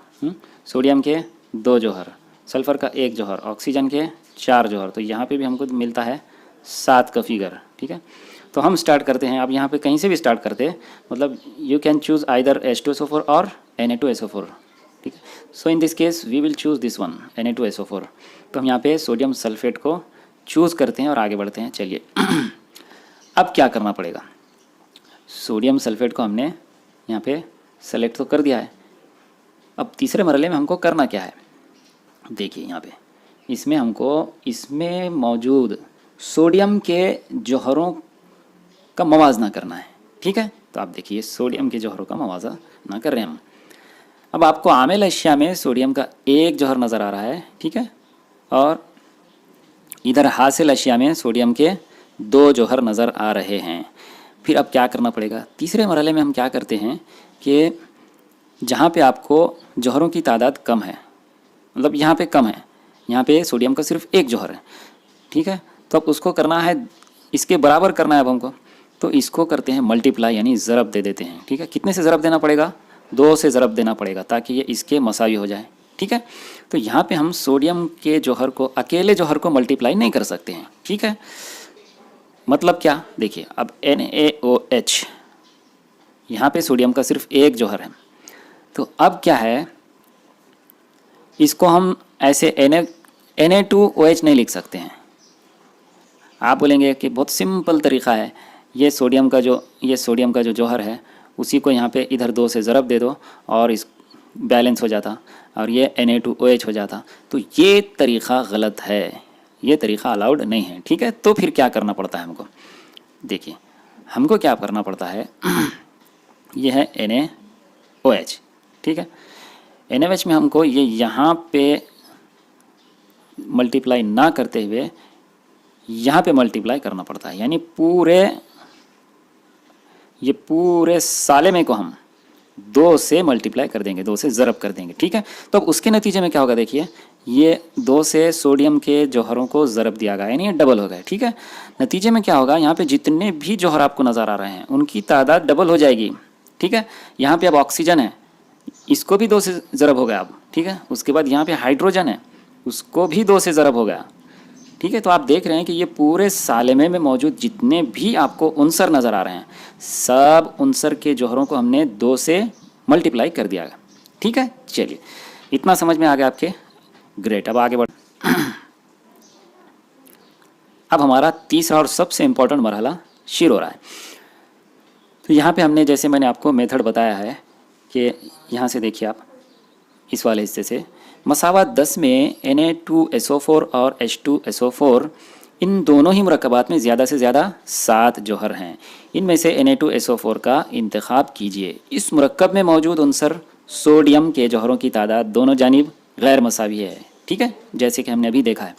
सोडियम के 2 जौहर, सल्फ़र का 1 जौहर, ऑक्सीजन के 4 जौहर, तो यहाँ पे भी हमको मिलता है 7 का फिगर, ठीक है। तो हम स्टार्ट करते हैं। अब यहाँ पे कहीं से भी स्टार्ट करते हैं, मतलब you can choose either H2SO4 और Na2SO4, ठीक है। So in this case we will choose this one Na2SO4। तो हम यहाँ पे सोडियम सल्फेट को चूज़ करते हैं और आगे बढ़ते हैं। चलिए अब क्या करना पड़ेगा, सोडियम सल्फेट को हमने यहाँ पे सेलेक्ट तो कर दिया है। अब तीसरे मरहले में हमको करना क्या है, देखिए यहाँ पे इसमें मौजूद सोडियम के जौहरों का मवाजना करना है, ठीक है। तो आप देखिए सोडियम के जौहरों का मवाजना कर रहे हैं हम। अब आपको आमेल अशिया में सोडियम का 1 जौहर नज़र आ रहा है, ठीक है, और इधर हासिल अशिया में सोडियम के 2 जौहर नज़र आ रहे हैं। फिर अब क्या करना पड़ेगा, तीसरे मरहले में हम क्या करते हैं कि जहाँ पे आपको जौहरों की तादाद कम है, मतलब यहाँ पे कम है, यहाँ पे सोडियम का सिर्फ 1 जौहर है, ठीक है, तो अब उसको करना है, इसके बराबर करना है अब हमको। तो इसको करते हैं मल्टीप्लाई, यानी ज़रब दे देते हैं, ठीक है। कितने से ज़रब देना पड़ेगा, 2 से ज़रब देना पड़ेगा ताकि ये इसके मसावी हो जाए, ठीक है। तो यहाँ पे हम सोडियम के जौहर को, अकेले जौहर को मल्टीप्लाई नहीं कर सकते हैं, ठीक है। मतलब क्या, देखिए अब NaOH, यहाँ पे सोडियम का सिर्फ 1 जौहर है, तो अब क्या है, इसको हम ऐसे Na2OH नहीं लिख सकते हैं। आप बोलेंगे कि बहुत सिंपल तरीक़ा है, ये सोडियम का जो जौहर है उसी को यहाँ पे इधर 2 से ज़रब दे दो और इस बैलेंस हो जाता और ये Na2OH हो जाता। तो ये तरीक़ा गलत है, ये तरीक़ा अलाउड नहीं है, ठीक है। तो फिर क्या करना पड़ता है हमको, देखिए हमको क्या करना पड़ता है ये है NaOH, ठीक है। NaOH में हमको ये यहाँ पे मल्टीप्लाई ना करते हुए यहाँ पे मल्टीप्लाई करना पड़ता है, यानी पूरे सालेमे को हम 2 से मल्टीप्लाई कर देंगे, 2 से ज़रब कर देंगे, ठीक है। तो अब उसके नतीजे में क्या होगा, देखिए ये 2 से सोडियम के जौहरों को ज़रब दिया गया, यानी ये डबल हो गए, ठीक है। नतीजे में क्या होगा, यहाँ पे जितने भी जौहर आपको नज़र आ रहे हैं उनकी तादाद डबल हो जाएगी, ठीक है। यहाँ पे अब ऑक्सीजन है, इसको भी 2 से ज़रब हो गया अब, ठीक है। उसके बाद यहाँ पे हाइड्रोजन है, उसको भी 2 से ज़रब हो गया, ठीक है। तो आप देख रहे हैं कि ये पूरे सालेमे में मौजूद जितने भी आपको उनसर नज़र आ रहे हैं, सब उनसर के जौहरों को हमने 2 से मल्टीप्लाई कर दिया, ठीक है। चलिए इतना समझ में आ गया आपके, ग्रेट। अब आगे बढ़ अब हमारा तीसरा और सबसे इम्पोर्टेंट मरहला शुरू हो रहा है। तो यहाँ पे हमने, जैसे मैंने आपको मेथड बताया है कि यहाँ से देखिए आप इस वाले हिस्से से मसावत 10 में Na2SO4 और H2SO4 इन दोनों ही मुरक्कबात में ज़्यादा से ज़्यादा 7 जौहर हैं। इनमें से Na2SO4 का इंतखाब कीजिए। इस मुरक्कब में मौजूद उनसर सोडियम के जौहरों की तादाद दोनों जानिब गैर मसावी है, ठीक है, जैसे कि हमने अभी देखा है।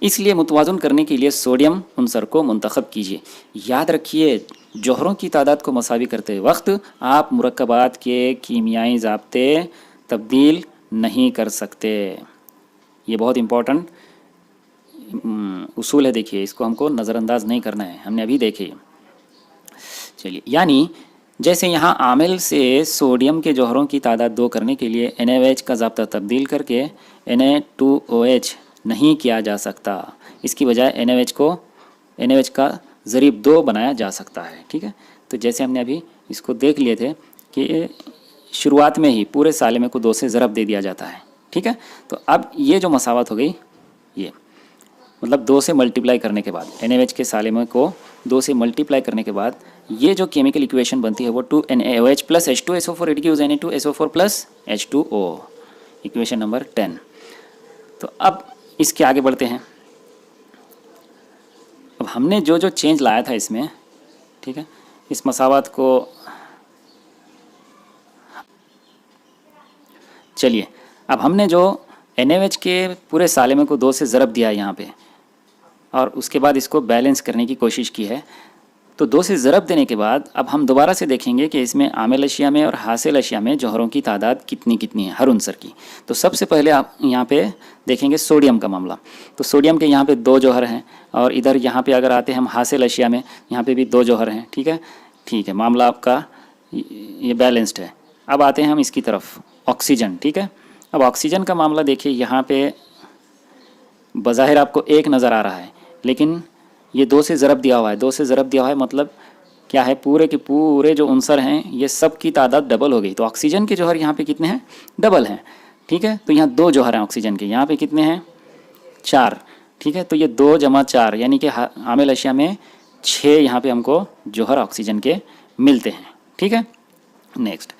इसलिए मुतवाज़न करने के लिए सोडियम उनसर को मुंतखब कीजिए। याद रखिए, जौहरों की तादाद को मसावी करते वक्त आप मुरक्कबात के कीमियाई ज़ाब्ते तब्दील नहीं कर सकते। ये बहुत इम्पोर्टेंट उसूल है, देखिए इसको हमको नज़रअंदाज नहीं करना है, हमने अभी देखे। चलिए, यानी जैसे यहाँ आमिल से सोडियम के जौहरों की तादाद 2 करने के लिए NaOH का ज़ाब्ता तब्दील करके Na2OH नहीं किया जा सकता, इसकी बजाय NaOH का ज़रीब 2 बनाया जा सकता है, ठीक है। तो जैसे हमने अभी इसको देख लिए थे कि शुरुआत में ही पूरे सालेमे को 2 से ज़रब दे दिया जाता है, ठीक है। तो अब ये जो मसावत हो गई, ये मतलब 2 से मल्टीप्लाई करने के बाद NaOH के सालेमे को 2 से मल्टीप्लाई करने के बाद ये जो केमिकल इक्वेशन बनती है वो 2NaOH plus H2SO4 it gives Na2SO4 plus H2O, equation number 10। तो अब इसके आगे बढ़ते हैं। अब हमने जो चेंज लाया था इसमें, ठीक है, इस मसावत को, चलिए अब हमने जो NaOH के पूरे सालेमे को 2 से ज़रब दिया है यहाँ पे, और उसके बाद इसको बैलेंस करने की कोशिश की है। तो 2 से ज़रब देने के बाद अब हम दोबारा से देखेंगे कि इसमें आमिल अशिया में और हासिल अशिया में जौहरों की तादाद कितनी है हर उनसर की। तो सबसे पहले आप यहाँ पे देखेंगे सोडियम का मामला। तो सोडियम के यहाँ पे 2 जौहर हैं, और इधर यहाँ पे अगर आते हैं हम हासिल अशिया में, यहाँ पे भी 2 जौहर हैं, ठीक है, मामला आपका ये बैलेंस्ड है। अब आते हैं हम इसकी तरफ, ऑक्सीजन, ठीक है। अब ऑक्सीजन का मामला देखिए, यहाँ पे बज़ाहिर आपको 1 नज़र आ रहा है, लेकिन ये 2 से ज़रब दिया हुआ है। 2 से ज़रब दिया हुआ है मतलब क्या है, पूरे के पूरे जो उनसर हैं ये सब की तादाद डबल हो गई। तो ऑक्सीजन के जौहर यहाँ पे कितने हैं, डबल हैं, ठीक है। तो यहाँ 2 जौहर हैं ऑक्सीजन के, यहाँ पे कितने हैं, 4, ठीक है। तो ये 2 जमा 4 यानी कि आमिल अशिया में 6 यहाँ पे हमको जौहर ऑक्सीजन के मिलते हैं, ठीक है। नेक्स्ट,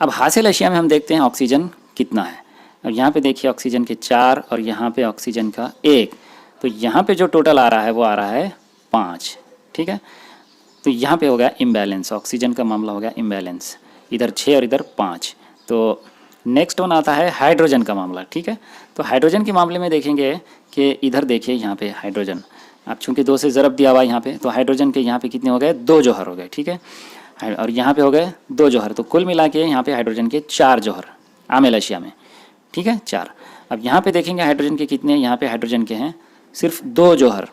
अब हासिल अशिया में हम देखते हैं ऑक्सीजन कितना है। अब यहाँ पे देखिए ऑक्सीजन के 4 और यहाँ पे ऑक्सीजन का 1, तो यहाँ पे जो टोटल आ रहा है वो आ रहा है 5, ठीक है। तो यहाँ पे हो गया इम्बैलेंस, ऑक्सीजन का मामला हो गया इम्बैलेंस, इधर 6 और इधर 5। तो नेक्स्ट वन आता है हाइड्रोजन का मामला, ठीक है। तो हाइड्रोजन के मामले में देखेंगे कि इधर देखिए यहाँ पे हाइड्रोजन, अब चूँकि 2 से ज़रब दिया हुआ यहाँ पे, तो हाइड्रोजन के यहाँ पे कितने हो गए, 2 जौहर हो गए, ठीक है। और यहाँ पे हो गए 2 जौहर, तो कुल मिला के यहाँ पे हाइड्रोजन के 4 जौहर आमिल अशिया में, ठीक है, 4। अब यहाँ पे देखेंगे हाइड्रोजन के कितने, यहाँ पे हाइड्रोजन के हैं सिर्फ 2 जौहर,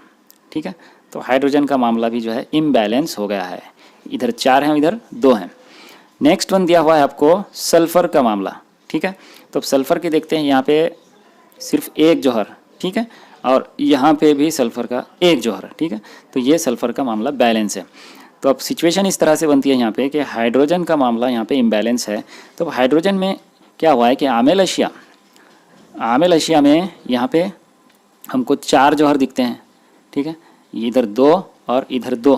ठीक है। तो हाइड्रोजन का मामला भी जो है इम्बैलेंस हो गया है, इधर 4 हैं इधर 2 हैं। नेक्स्ट वन दिया हुआ है आपको सल्फ़र का मामला, ठीक है। तो अब सल्फ़र के देखते हैं, यहाँ पे सिर्फ 1 जौहर, ठीक है, और यहाँ पे भी सल्फ़र का 1 जौहर, ठीक है। तो ये सल्फ़र का मामला बैलेंस है। तो अब सिचुएशन इस तरह से बनती है यहाँ पे कि हाइड्रोजन का मामला यहाँ पे इम्बैलेंस है। तो हाइड्रोजन में क्या हुआ है कि आमेल अशिया में यहाँ पे हमको 4 जौहर दिखते हैं, ठीक है। इधर 2 और इधर 2,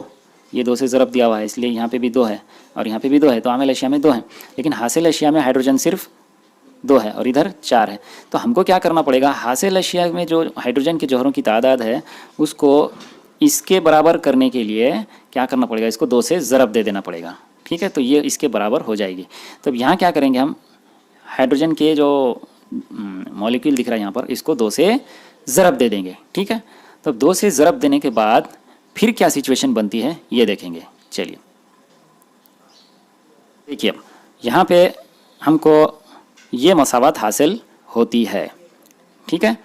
ये 2 से ज़रब दिया हुआ है, इसलिए यहाँ पे भी 2 है और यहाँ पे भी 2 है, तो आमेल अशिया में 2 है। लेकिन हासिल अशिया में हाइड्रोजन सिर्फ 2 है और इधर 4 है। तो हमको क्या करना पड़ेगा, हासिल अशिया में जो हाइड्रोजन के जौहरों की तादाद है उसको इसके बराबर करने के लिए क्या करना पड़ेगा, इसको 2 से ज़रब दे देना पड़ेगा, ठीक है। तो ये इसके बराबर हो जाएगी। तो अब यहाँ क्या करेंगे हम, हाइड्रोजन के जो मॉलिक्यूल दिख रहा है यहाँ पर, इसको 2 से ज़रब दे देंगे, ठीक है। तो 2 से ज़रब देने के बाद फिर क्या सिचुएशन बनती है ये देखेंगे। चलिए देखिए, अब यहाँ पे हमको ये मसावत हासिल होती है, ठीक है।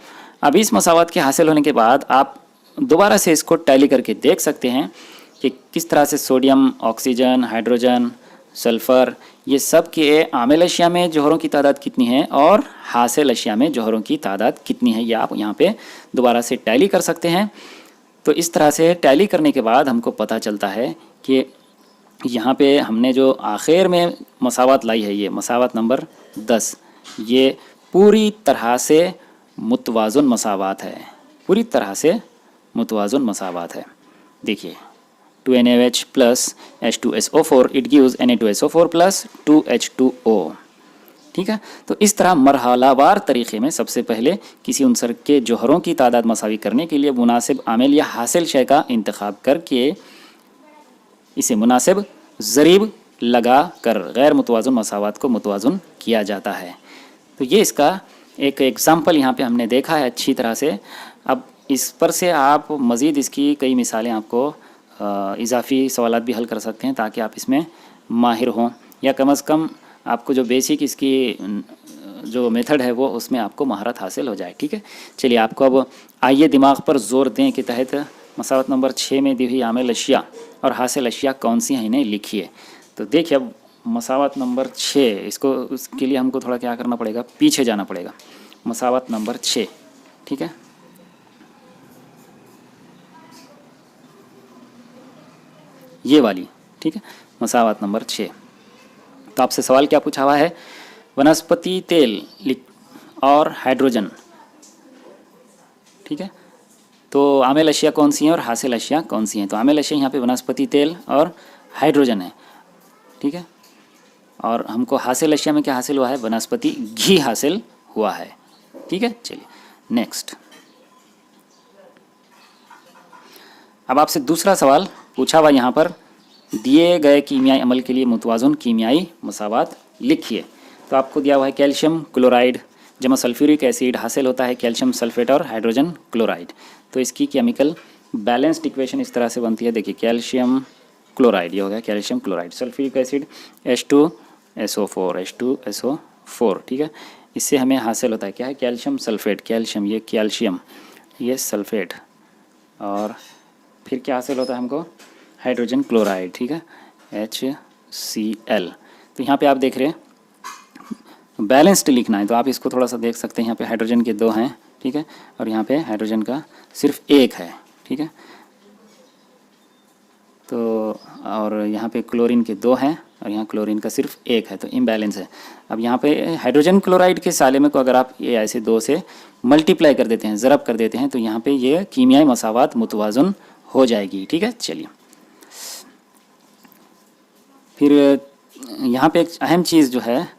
अब इस मसावत के हासिल होने के बाद आप दोबारा से इसको टैली करके देख सकते हैं कि किस तरह से सोडियम, ऑक्सीजन, हाइड्रोजन, सल्फ़र, ये सब के आमेल अशिया में जौहरों की तादाद कितनी है और हासिल अशिया में जौहरों की तादाद कितनी है, ये आप यहाँ पे दोबारा से टैली कर सकते हैं। तो इस तरह से टैली करने के बाद हमको पता चलता है कि यहाँ पे हमने जो आखिर में मसावत लाई है, ये मसावत नंबर 10, ये पूरी तरह से मुतवाज़ुन मसावत है, पूरी तरह से मुतवाज़ुन मसावत है। देखिए 2NaOH plus H2SO4 it gives Na2SO4 plus 2H2O, ठीक है। तो इस तरह मरहलावार तरीक़े में सबसे पहले किसी उनसर के जौहरों की तादाद मसावी करने के लिए मुनासिब आमिल या हासिल शय का इंतखाब करके इसे मुनासिब ज़रीब लगा कर गैर मुतवाज़ुन मसावत को मुतवाज़ुन किया जाता है। तो ये इसका एक एग्ज़ाम्पल यहाँ पे हमने देखा है अच्छी तरह से। अब इस पर से आप मज़ीद इसकी कई मिसालें आपको इजाफ़ी सवालात भी हल कर सकते हैं ताकि आप इसमें माहिर हों, या कम अज़ कम आपको जो बेसिक इसकी जो मेथड है वो उसमें आपको महारत हासिल हो जाए, ठीक है। चलिए आपको अब आइए दिमाग पर ज़ोर दें के तहत मसावत नंबर 6 में दी हुई आमेल अशिया और हासिल अशिया कौन सी हैं, इन्हें लिखिए। तो देखिए अब मसावत नंबर 6, इसको उसके लिए हमको थोड़ा क्या करना पड़ेगा, पीछे जाना पड़ेगा। मसावत नंबर 6, ठीक है। ये वाली, ठीक है, मसावत नंबर 6। तो आपसे सवाल क्या पूछा हुआ है, वनस्पति तेल और हाइड्रोजन, ठीक है। तो आमेल अशिया कौन सी हैं और हासिल अशिया कौन सी हैं। तो आमेल अशिया यहाँ पे वनस्पति तेल और हाइड्रोजन है, ठीक है। और हमको हासिल अशिया में क्या हासिल हुआ है, वनस्पति घी हासिल हुआ है, ठीक है। चलिए नेक्स्ट, अब आपसे दूसरा सवाल पूछा हुआ यहाँ पर, दिए गए कीमियाई अमल के लिए मुतवाज़ुन कीमियाई मसावत लिखिए। तो आपको दिया हुआ है कैल्शियम क्लोराइड जमा सल्फ्यूरिक एसिड हासिल होता है कैल्शियम सल्फेट और हाइड्रोजन क्लोराइड। तो इसकी केमिकल बैलेंस्ड इक्वेशन इस तरह से बनती है, देखिए कैल्शियम क्लोराइड, ये हो गया calcium chloride, sulphuric acid H2SO4, ठीक है। इससे हमें हासिल होता है क्या है, कैल्शियम सल्फेट, कैल्शियम, ये कैल्शियम, ये सल्फेट, और फिर क्या हासिल होता है हमको, हाइड्रोजन क्लोराइड, ठीक है, HCl। तो यहाँ पे आप देख रहे हैं बैलेंस्ड लिखना है, तो आप इसको थोड़ा सा देख सकते हैं। यहाँ पे हाइड्रोजन के 2 हैं, ठीक है, और यहाँ पे हाइड्रोजन का सिर्फ 1 है, ठीक है। तो और यहाँ पे क्लोरीन के 2 हैं और यहाँ क्लोरीन का सिर्फ 1 है, तो इम्बैलेंस है। अब यहाँ पे हाइड्रोजन क्लोराइड के सालिमे को अगर आप ये ऐसे 2 से मल्टीप्लाई कर देते हैं, ज़रब कर देते हैं, तो यहाँ पे ये कीमियाई मसावत मुतवाज़ुन हो जाएगी, ठीक है। चलिए फिर यहाँ पे एक अहम चीज़ जो है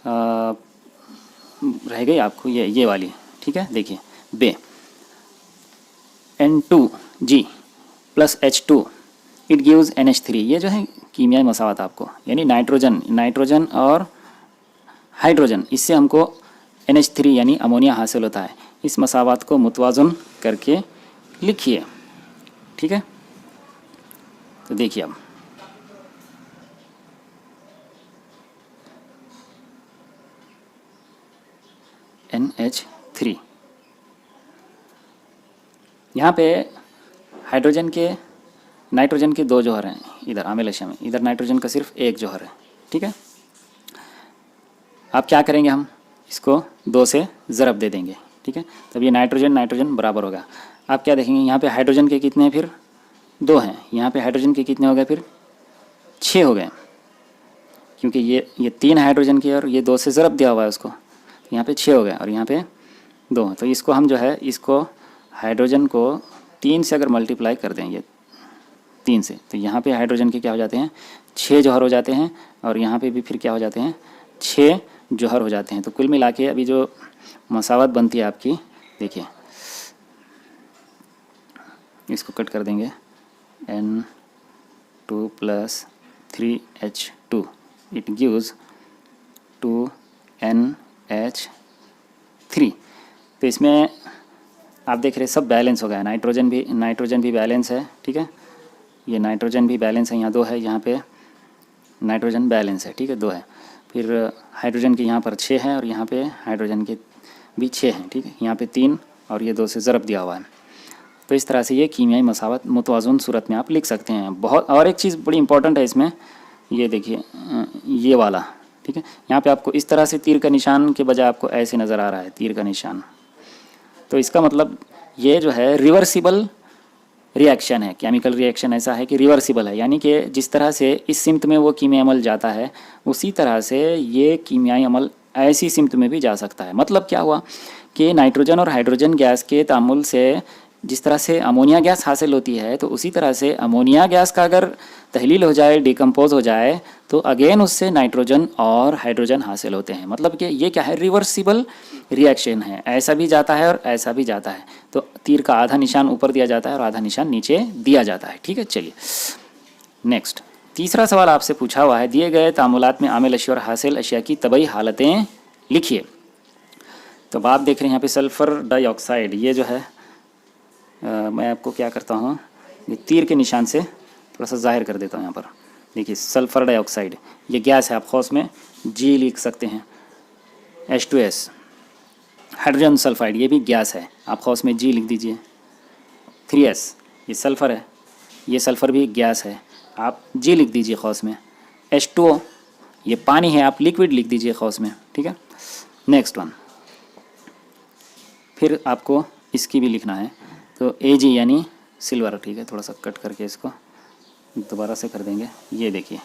रह गई आपको, ये वाली, ठीक है। देखिए बे N2G plus H2 it gives NH3, ये जो है कीमियाई मसावत आपको, यानी नाइट्रोजन और हाइड्रोजन, इससे हमको NH3 यानी अमोनिया हासिल होता है। इस मसावत को मुतवाज़ुन करके लिखिए, ठीक है। तो देखिए अब NH3, यहाँ पे हाइड्रोजन के नाइट्रोजन के 2 जौहर हैं इधर आमेल अशिया में, इधर नाइट्रोजन का सिर्फ 1 जौहर है, ठीक है। अब क्या करेंगे, हम इसको 2 से ज़रब दे देंगे, ठीक है। तब ये नाइट्रोजन बराबर होगा। आप क्या देखेंगे, यहाँ पे हाइड्रोजन के कितने हैं, फिर 2 हैं, यहाँ पे हाइड्रोजन के कितने हो गए, फिर 6 हो गए, کیونکہ یہ 3 ہائیڈروجن کی اور یہ 2 سے ضرب دیا ہوا ہے اس کو، یہاں پہ 6 ہو گیا اور یہاں پہ 2، تو اس کو ہم جو ہے اس کو ہائیڈروجن کو 3 سے اگر ملٹیپلائی کر دیں، یہ 3 سے، تو یہاں پہ ہائیڈروجن کے کیا ہو جاتے ہیں 6 جوہر ہو جاتے ہیں، اور یہاں پہ بھی پھر کیا ہو جاتے ہیں 6 جوہر ہو جاتے ہیں۔ تو کل ملا کے ابھی جو مساوات بنتی ہے آپ کی، دیکھیے اس کو کٹ کر دیں گے، N2 + 3H2 it gives 2NH3۔ تو اس میں آپ دیکھ رہے سب بیلنس ہو گیا، نائٹروجن بھی بیلنس ہے، ٹھیک ہے، یہ نائٹروجن بھی بیلنس ہے، یہاں 2 ہے، یہاں پہ نائٹروجن بیلنس ہے، ٹھیک ہے 2 ہے، پھر ہائیڈروجن کے یہاں پر 6 ہیں اور یہاں پہ ہائیڈروجن کے بھی 6 ہیں، ٹھیک ہے، یہاں پہ 3 اور یہ 2 سے ضرب دیا ہوا ہے۔ تو اس طرح سے یہ کیمیائی مساوات متوازن صورت میں آپ لکھ سکتے ہیں۔ بہت اور ایک چیز بڑی امپورٹنٹ ہے اس میں، یہ دیکھیے یہ والا، ٹھیک ہے، یہاں پہ آپ کو اس طرح سے تیر کا نشان کے بجائے آپ کو ایسے نظر آ رہا ہے تیر کا نشان، تو اس کا مطلب یہ جو ہے ریورسیبل ریئیکشن ہے، کیمیکل ریئیکشن ایسا ہے کہ ریورسیبل ہے، یعنی کہ جس طرح سے اس سمت میں وہ کیمیائی عمل جاتا ہے اسی طرح سے یہ کیمیائی عمل ایسی سمت میں بھی جا سکتا ہے۔ مطلب کیا ہوا کہ نائٹروجن اور ہائیڈروجن گیس کے تعامل سے جس طرح سے امونیا گیس حاصل ہوتی ہے، تو اسی طرح سے امونیا گیس کا اگر تحلیل ہو جائے، ڈیکمپوز ہو جائے، تو اگین اس سے نائٹروجن اور ہائیڈروجن حاصل ہوتے ہیں۔ مطلب کہ یہ کیا ہے، ریورسیبل ریئیکشن ہے، ایسا بھی جاتا ہے اور ایسا بھی جاتا ہے، تو تیر کا آدھا نشان اوپر دیا جاتا ہے اور آدھا نشان نیچے دیا جاتا ہے، ٹھیک ہے۔ چلیے نیکسٹ، تیسرا سوال آپ سے پوچھا ہوا ہے، دیے گئے تعاملات میں عامل اشیاء اور حاصل اشیاء کی طبعی حالتیں لکھیے۔ تو اب آپ دیکھ رہے ہیں یہاں پہ سلفر ڈائی آکسائڈ، یہ جو ہے میں آپ کو کیا کرتا ہوں، یہ تیر کے نشان سے تھوڑا سا ظاہر کر دیتا ہوں۔ یہاں پر دیکھیے سلفر ڈائی آکسائڈ یہ گیس ہے، آپ قوس میں جی لکھ سکتے ہیں، H2S۔ ہائیڈروجن سلفائڈ یہ بھی گیس ہے، آپ قوس میں جی لکھ دیجئے۔ 3S یہ سلفر ہے، یہ سلفر بھی گیس ہے، آپ جی لکھ دیجئے قوس میں۔ H2O یہ پانی ہے، آپ لیکوڈ لکھ دیجئے قوس میں، ٹھیک ہے۔ نیکسٹ ون، پھر آپ کو اس کی بھی لکھنا ہے، تو Ag یعنی سلور، ٹھیک ہے، تھوڑا سا کٹ کر کے اس کو دوبارہ سے کر دیں گے۔ یہ دیکھیے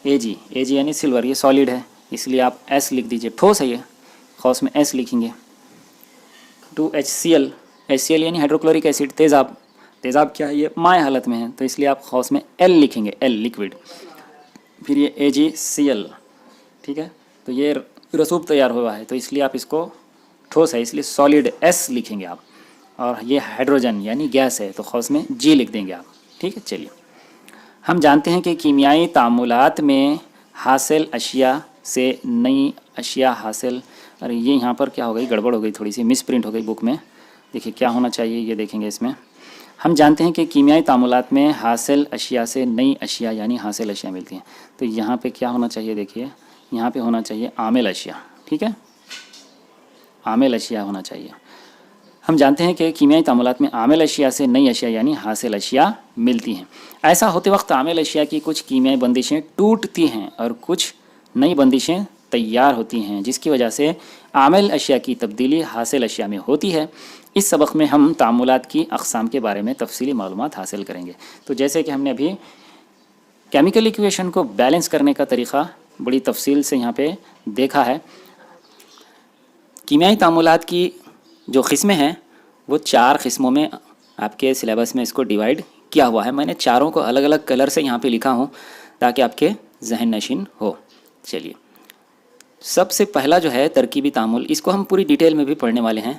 Ag یعنی سلور، یہ سالڈ ہے اس لیے آپ S لکھ دیجئے، ٹھوس ہے یہ، قوس میں S لکھیں گے۔ 2HCl HCl یعنی ہائیڈروکلورک ایسڈ، تیزاب کیا ہے، یہ مائع حالت میں ہے، تو اس لیے آپ قوس میں L لکھیں گے، L لیکوڈ۔ پھر یہ AgCl، ٹھیک ہے، تو یہ رسوب تیار ہوا ہے، تو اس لیے آپ اس کو ٹھوس ہے اس لیے سالڈ S لکھیں گے آپ، اور یہ ہائیڈروجن یعنی گیس ہے تو قوس میں G لکھ دیں گے آپ، ٹھیک ہے۔ چلیے ہم جانتے ہیں کہ کیمیائی تعاملات میں حاصل اشیاء سے نئی اشیاء حاصل، ارے یہ یہاں پر کیا ہو گئی، گڑبڑ ہو گئی، تھوڑی سی مس پرنٹ ہو گئی بک میں، دیکھیے کیا ہونا چاہیے، یہ دیکھیں گے اس میں۔ ہم جانتے ہیں کہ کیمیائی تعاملات میں حاصل اشیاء سے نئی اشیاء یعنی حاصل اشیاء ملتی ہیں، تو یہاں پہ کیا ہونا چاہیے، دیکھیے یہاں پہ ہونا چاہیے عامل اشیاء، ٹھیک ہے، عامل اشیاء ہونا چاہیے۔ ہم جانتے ہیں کہ کیمیائی تعاملات میں عامل اشیاء سے نئی اشیاء یعنی حاصل اشیاء ملتی ہیں۔ ایسا ہوتے وقت عامل اشیاء کی کچھ کیمیائی بندشیں ٹوٹتی ہیں اور کچھ نئی بندشیں تیار ہوتی ہیں، جس کی وجہ سے عامل اشیاء کی تبدیلی حاصل اشیاء میں ہوتی ہے۔ اس سبق میں ہم تعاملات کی اقسام کے بارے میں تفصیلی معلومات حاصل کریں گے۔ تو جیسے کہ ہم نے ابھی کیمیکل ایکویشن کو بیلنس کرنے کا طریقہ بڑی تفصیل سے یہاں پہ دیکھا ہے۔ کیمیائی تعاملات کی جو قسمیں ہیں وہ 4 قسموں میں آپ کے سلیبس میں اس کو ڈیوائیڈ کیا ہوا ہے، میں نے چاروں کو الگ الگ کلر سے یہاں پہ لکھا ہوں تاکہ آپ کے ذہن نشین ہو۔ چلیے سب سے پہلا جو ہے ترکیبی تعامل، اس کو ہم پوری ڈیٹیل میں بھی پڑھنے والے ہیں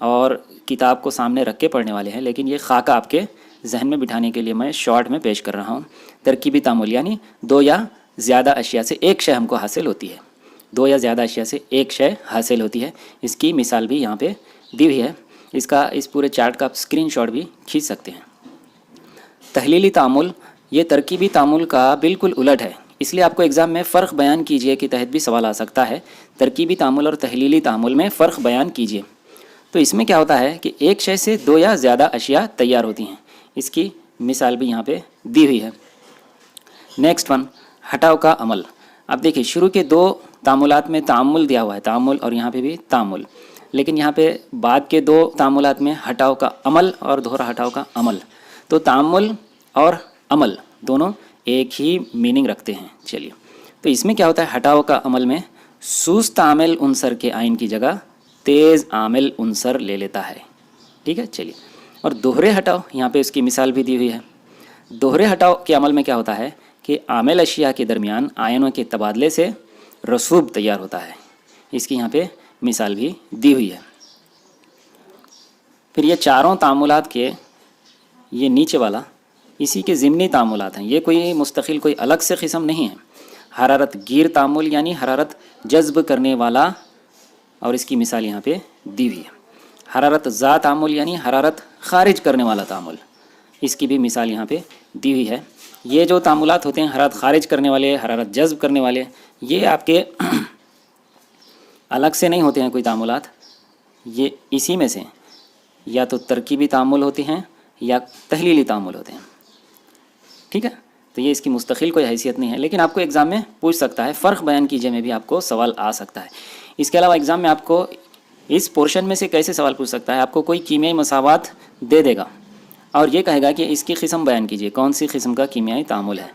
اور کتاب کو سامنے رکھ کے پڑھنے والے ہیں، لیکن یہ خاکہ آپ کے ذہن میں بٹھانے کے لیے میں شارٹ میں پیش کر رہا ہوں۔ ترکیبی تعامل یعنی 2 یا زیادہ اشیاء سے ایک شے ہم کو حاصل ہوتی ہے، 2 یا زیادہ اشیاء سے ایک شے حاصل ہوتی ہے۔ اس کی مثال بھی یہاں پہ دی ہوئی ہے، اس پورے چارٹ کا آپ اسکرین شاٹ بھی کھینچ سکتے ہیں۔ تحلیلی تعامل یہ ترکیبی تعامل کا بالکل الٹ ہے، اس لیے آپ کو ایگزام میں فرق بیان کیجئے کے تحت بھی سوال آ سکتا ہے۔ ترکیبی تعامل اور تحلیلی تعامل میں فرق بیان کیجئے۔ تو اس میں کیا ہوتا ہے کہ ایک شے سے 2 یا زیادہ اشیاء تیار ہوتی ہیں، اس کی مثال بھی یہاں پہ دی ہوئی ہے۔ نیکسٹ ون، ہٹاؤ کا عمل۔ اب دیکھیے شروع کے 2 تعاملات میں تعامل دیا ہوا ہے، تعامل، اور یہاں پہ بھی تعامل، لیکن یہاں پہ بعد کے 2 تعاملات میں ہٹاؤ کا عمل اور دوہرا ہٹاؤ کا عمل، تو تعامل اور عمل دونوں ایک ہی میننگ رکھتے ہیں۔ چلیے تو اس میں کیا ہوتا ہے، ہٹاؤ کا عمل میں سست عامل عنصر کے آئن کی جگہ تیز عامل عنصر لے لیتا ہے. ٹھیک ہے. چلیے، اور دوہرے ہٹاؤ، یہاں پہ اس کی مثال بھی دی ہوئی ہے. دوہرے ہٹاؤ کے عمل میں کیا ہوتا ہے کہ عامل اشیاء کے درمیان آئنوں کے تبادلے سے رسوب تیار ہوتا ہے. اس کی یہاں پہ مثال بھی دی ہوئی ہے. پھر یہ چاروں تعاملات کے، یہ نیچے والا اسی کے ضمنی تعاملات ہیں، یہ کوئی مستقل کوئی الگ سے قسم نہیں ہے. حرارت گیر تعامل یعنی حرارت جذب کرنے والا، اور اس کی مثال یہاں پہ دی ہوئی ہے. حرارت زا تعامل یعنی حرارت خارج کرنے والا تعامل، اس کی بھی مثال یہاں پہ دی ہوئی ہے. یہ جو تعاملات ہوتے ہیں حرارت خارج کرنے والے، حرارت جذب کرنے والے، یہ آپ کے الگ سے نہیں ہوتے ہیں کوئی تعاملات، یہ اسی میں سے یا تو ترکیبی تعامل ہوتے ہیں یا تحلیلی تعامل ہوتے ہیں. ٹھیک ہے. تو یہ اس کی مستقل کوئی حیثیت نہیں ہے، لیکن آپ کو ایگزام میں پوچھ سکتا ہے. فرق بیان کیجیے میں بھی آپ کو سوال آ سکتا ہے. اس کے علاوہ ایگزام میں آپ کو اس پورشن میں سے کیسے سوال پوچھ سکتا ہے، آپ کو کوئی کیمیائی مساوات دے دے گا اور یہ کہے گا کہ اس کی قسم بیان کیجیے، کون سی قسم کا کیمیائی تعامل ہے.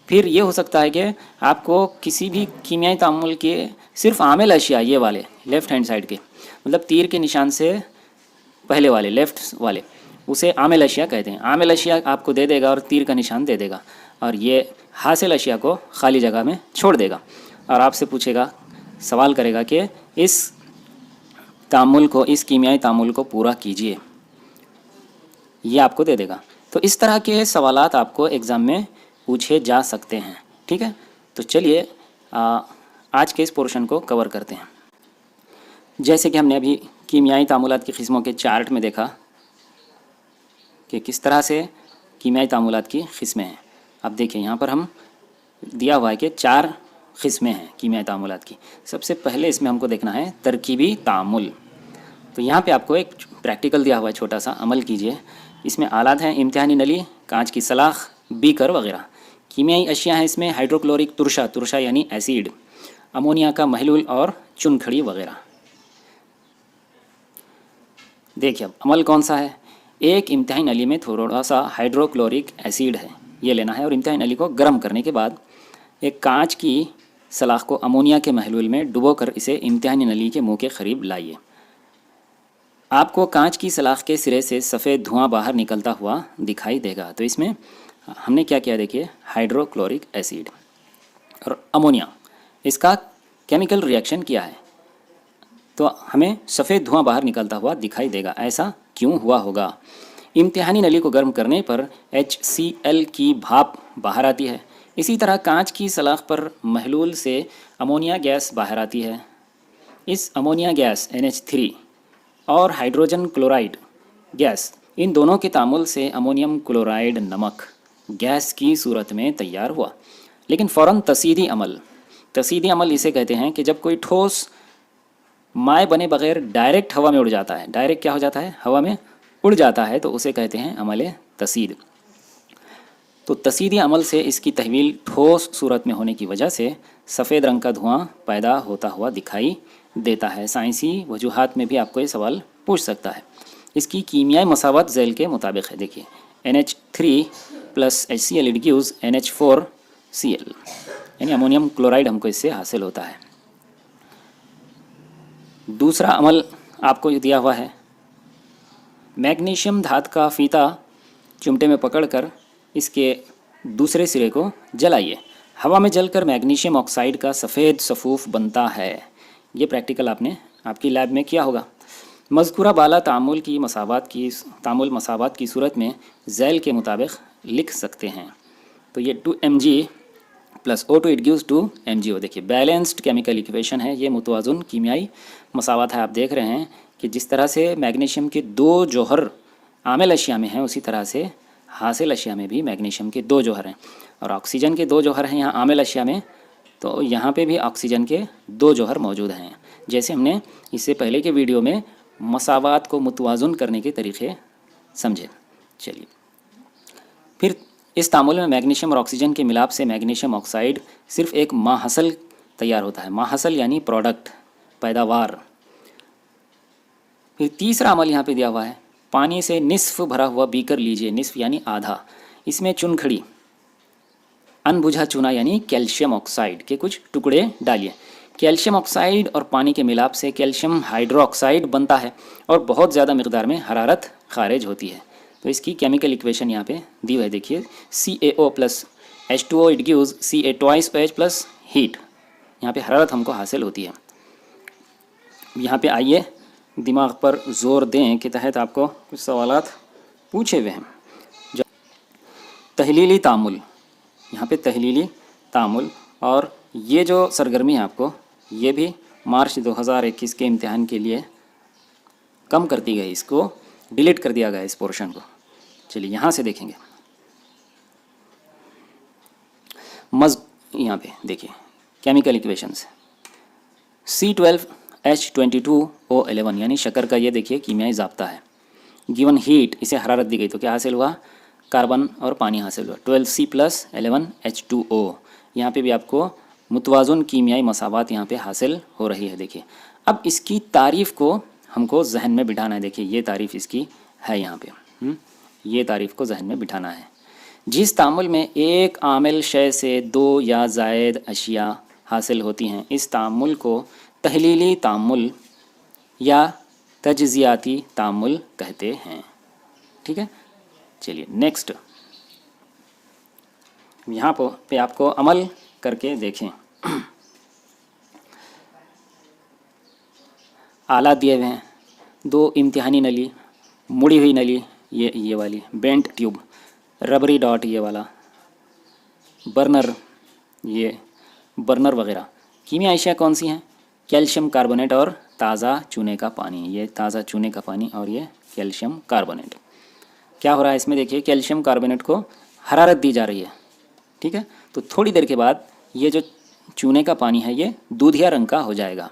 پھر یہ ہو سکتا ہے کہ آپ کو کسی بھی کیمیائی تعامل کے صرف عامل اشیاء، یہ والے لیفٹ ہینڈ سائڈ کے، مطلب تیر کے نشان سے پہلے والے لیفٹ والے، اسے عامل اشیاء کہتے ہیں. عامل اشیاء آپ کو دے دے گا اور تیر کا نشان دے دے گا، اور یہ حاصل اشیاء کو خالی جگہ میں چھوڑ دے گا اور آپ سے پوچھے گا، سوال کرے گا کہ اس تعامل کو، اس کیمیائی تعامل کو پورا کیجیے، یہ آپ کو دے دے گا. تو اس طرح کے سوالات آپ کو ایگزام میں پوچھے جا سکتے ہیں. ٹھیک ہے. تو چلیے آج کے اس پورشن کو کور کرتے ہیں. جیسے کہ ہم نے ابھی کیمیائی تعاملات کی قسموں کے چارٹ میں دیکھا کہ کس طرح سے کیمیائی تعاملات کی قسمیں ہیں. اب دیکھیں یہاں پر ہم دیا ہوا ہے کہ 4 قسمیں ہیں کیمیائی تعاملات کی. سب سے پہلے اس میں ہم کو دیکھنا ہے ترکیبی تعامل. تو یہاں پہ آپ کو ایک پریکٹیکل دیا ہوا ہے، چھوٹا سا عمل کیجئے. اس میں آلات ہیں امتحانی نلی، کانچ کی سلاخ، بیکر وغیرہ. کیمیائی اشیاء ہیں اس میں ہائیڈروکلورک ترشا یعنی ایسیڈ، امونیا کا محلول اور چنکھڑی وغیرہ. دیکھیے اب عمل کون سا ہے. ایک امتحانی نلی میں تھوڑا سا ہائیڈروکلورک ایسیڈ ہے، یہ لینا ہے، اور امتحانی نلی کو گرم کرنے کے بعد ایک کانچ کی سلاخ کو امونیا کے محلول میں ڈبو کر اسے امتحانی نلی کے منہ کے قریب لائیے. آپ کو کانچ کی سلاخ کے سرے سے سفید دھواں باہر نکلتا ہوا دکھائی دے گا. تو اس میں ہم نے کیا کیا دیکھیے، ہائیڈروکلورک ایسیڈ اور امونیا، اس کا کیمیکل ریئیکشن کیا ہے، تو ہمیں سفید دھواں باہر نکلتا ہوا دکھائی دے گا. ایسا کیوں ہوا ہوگا؟ امتحانی نلی کو گرم کرنے پر HCl کی بھاپ باہر آتی ہے. اسی طرح کانچ کی سلاخ پر محلول سے امونیا گیس باہر آتی ہے. اس امونیا گیس NH3 اور ہائیڈروجن کلورائڈ گیس، ان دونوں کے تعامل سے امونیم کلورائڈ نمک گیس کی صورت میں تیار ہوا. لیکن فوراً تصیدی عمل اسے کہتے ہیں کہ جب کوئی ٹھوس مائع بنے بغیر ڈائریکٹ ہوا میں اڑ جاتا ہے. ڈائریکٹ کیا ہو جاتا ہے، ہوا میں اڑ جاتا ہے، تو اسے کہتے ہیں عمل تصید. تو تصیدی عمل سے اس کی تحویل ٹھوس صورت میں ہونے کی وجہ سے سفید رنگ کا دھواں پیدا ہوتا ہوا دکھائی دیتا ہے. سائنسی وجوہات میں بھی آپ کو یہ سوال پوچھ سکتا ہے. اس کی کیمیائی مساوات ذیل کے مطابق ہے. دیکھیے NH3 + HCl it gives NH4Cl، یعنی امونیم کلورائڈ ہم کو اس سے حاصل ہوتا ہے. دوسرا عمل آپ کو دیا ہوا ہے، میگنیشیم دھات کا فیتہ چمٹے میں پکڑ کر اس کے دوسرے سرے کو جلائیے. ہوا میں جل کر میگنیشیم آکسائڈ کا سفید صفوف بنتا ہے. یہ پریکٹیکل آپ کی لیب میں کیا ہوگا. مذکورہ بالا تعامل مساوات کی صورت میں ذیل کے مطابق لکھ سکتے ہیں. تو یہ 2Mg + O2 it gives 2MgO. دیکھیے بیلنسڈ کیمیکل ایکویشن ہے، یہ متوازن کیمیائی مساوات ہے. آپ دیکھ رہے ہیں کہ جس طرح سے میگنیشیم کے 2 جوہر عامل اشیاء میں ہیں، اسی طرح سے حاصل اشیاء میں بھی میگنیشیم کے 2 جوہر ہیں، اور آکسیجن کے 2 جوہر ہیں یہاں عامل اشیاء میں، تو یہاں پہ بھی آکسیجن کے 2 جوہر موجود ہیں. جیسے ہم نے اس سے پہلے کے ویڈیو میں مساوات کو متوازن کرنے کے طریقے سمجھے. چلیے پھر اس تعامل میں میگنیشیم اور آکسیجن کے ملاپ سے میگنیشیم آکسائڈ صرف ایک ماحصل تیار ہوتا ہے. ماحصل یعنی پروڈکٹ، پیداوار. پھر تیسرا عمل یہاں پہ دیا ہوا ہے، پانی سے نصف بھرا ہوا بیکر لیجئے. نصف یعنی آدھا. اس میں چنکھڑی जान बुझा चूना यानी कैल्शियम ऑक्साइड के कुछ टुकड़े डालिए। कैल्शियम ऑक्साइड और पानी के मिलाप से कैल्शियम हाइड्रोक्साइड बनता है और बहुत ज़्यादा मिकदार में हरारत खारिज होती है। तो इसकी केमिकल इक्वेशन यहाँ पे दी हुई है, देखिए CaO plus H2O it gives Ca twice OH plus heat. यहाँ पे हरारत हमको हासिल होती है। यहाँ पे आइए दिमाग पर जोर दें के तहत आपको कुछ सवालात पूछे हुए हैं। जो तहलीली तामुल, यहाँ पे तहलीली तामुल, और ये जो सरगर्मी है आपको ये भी मार्च 2021 के इम्तिहान के लिए कम कर दी गई, इसको डिलीट कर दिया गया इस पोर्शन को। चलिए यहाँ से देखेंगे। यहाँ पे देखिए केमिकल इक्वेशंस, C12H22O11 यानी शक्कर का ये देखिए कीमियाई ज़ाब्ता है। गिवन हीट, इसे हरारत दी गई तो क्या हासिल हुआ, कार्बन और पानी हासिल हुआ, 12C प्लस 11H2O। यहाँ पे भी आपको मुतवाज़ुन कीमियाई मसावात यहाँ पे हासिल हो रही है। देखिए अब इसकी तारीफ़ को हमको जहन में बिठाना है। देखिए ये तारीफ़ इसकी है यहाँ पे, ये तारीफ़ को जहन में बिठाना है। जिस तामुल में एक आमिल शय से दो या ज़ायद अशिया हासिल होती हैं, इस तामुल को तहलीली तामुल या तजज़ियाती तामुल कहते हैं। ठीक है, चलिए नेक्स्ट, यहाँ पे आपको अमल करके देखें। आलात दिए हुए हैं, दो इम्तिहानी नली, मुड़ी हुई नली ये वाली, बेंट ट्यूब, रबरी डॉट ये वाला, बर्नर, ये बर्नर वगैरह। कीमियाई अशिया कौन सी हैं, कैल्शियम कार्बोनेट और ताज़ा चूने का पानी। ये ताज़ा चूने का पानी और ये कैल्शियम कार्बोनेट। क्या हो रहा है इसमें, देखिए कैल्शियम कार्बोनेट को हरारत दी जा रही है। ठीक है, तो थोड़ी देर के बाद ये जो चूने का पानी है ये दूधिया रंग का हो जाएगा।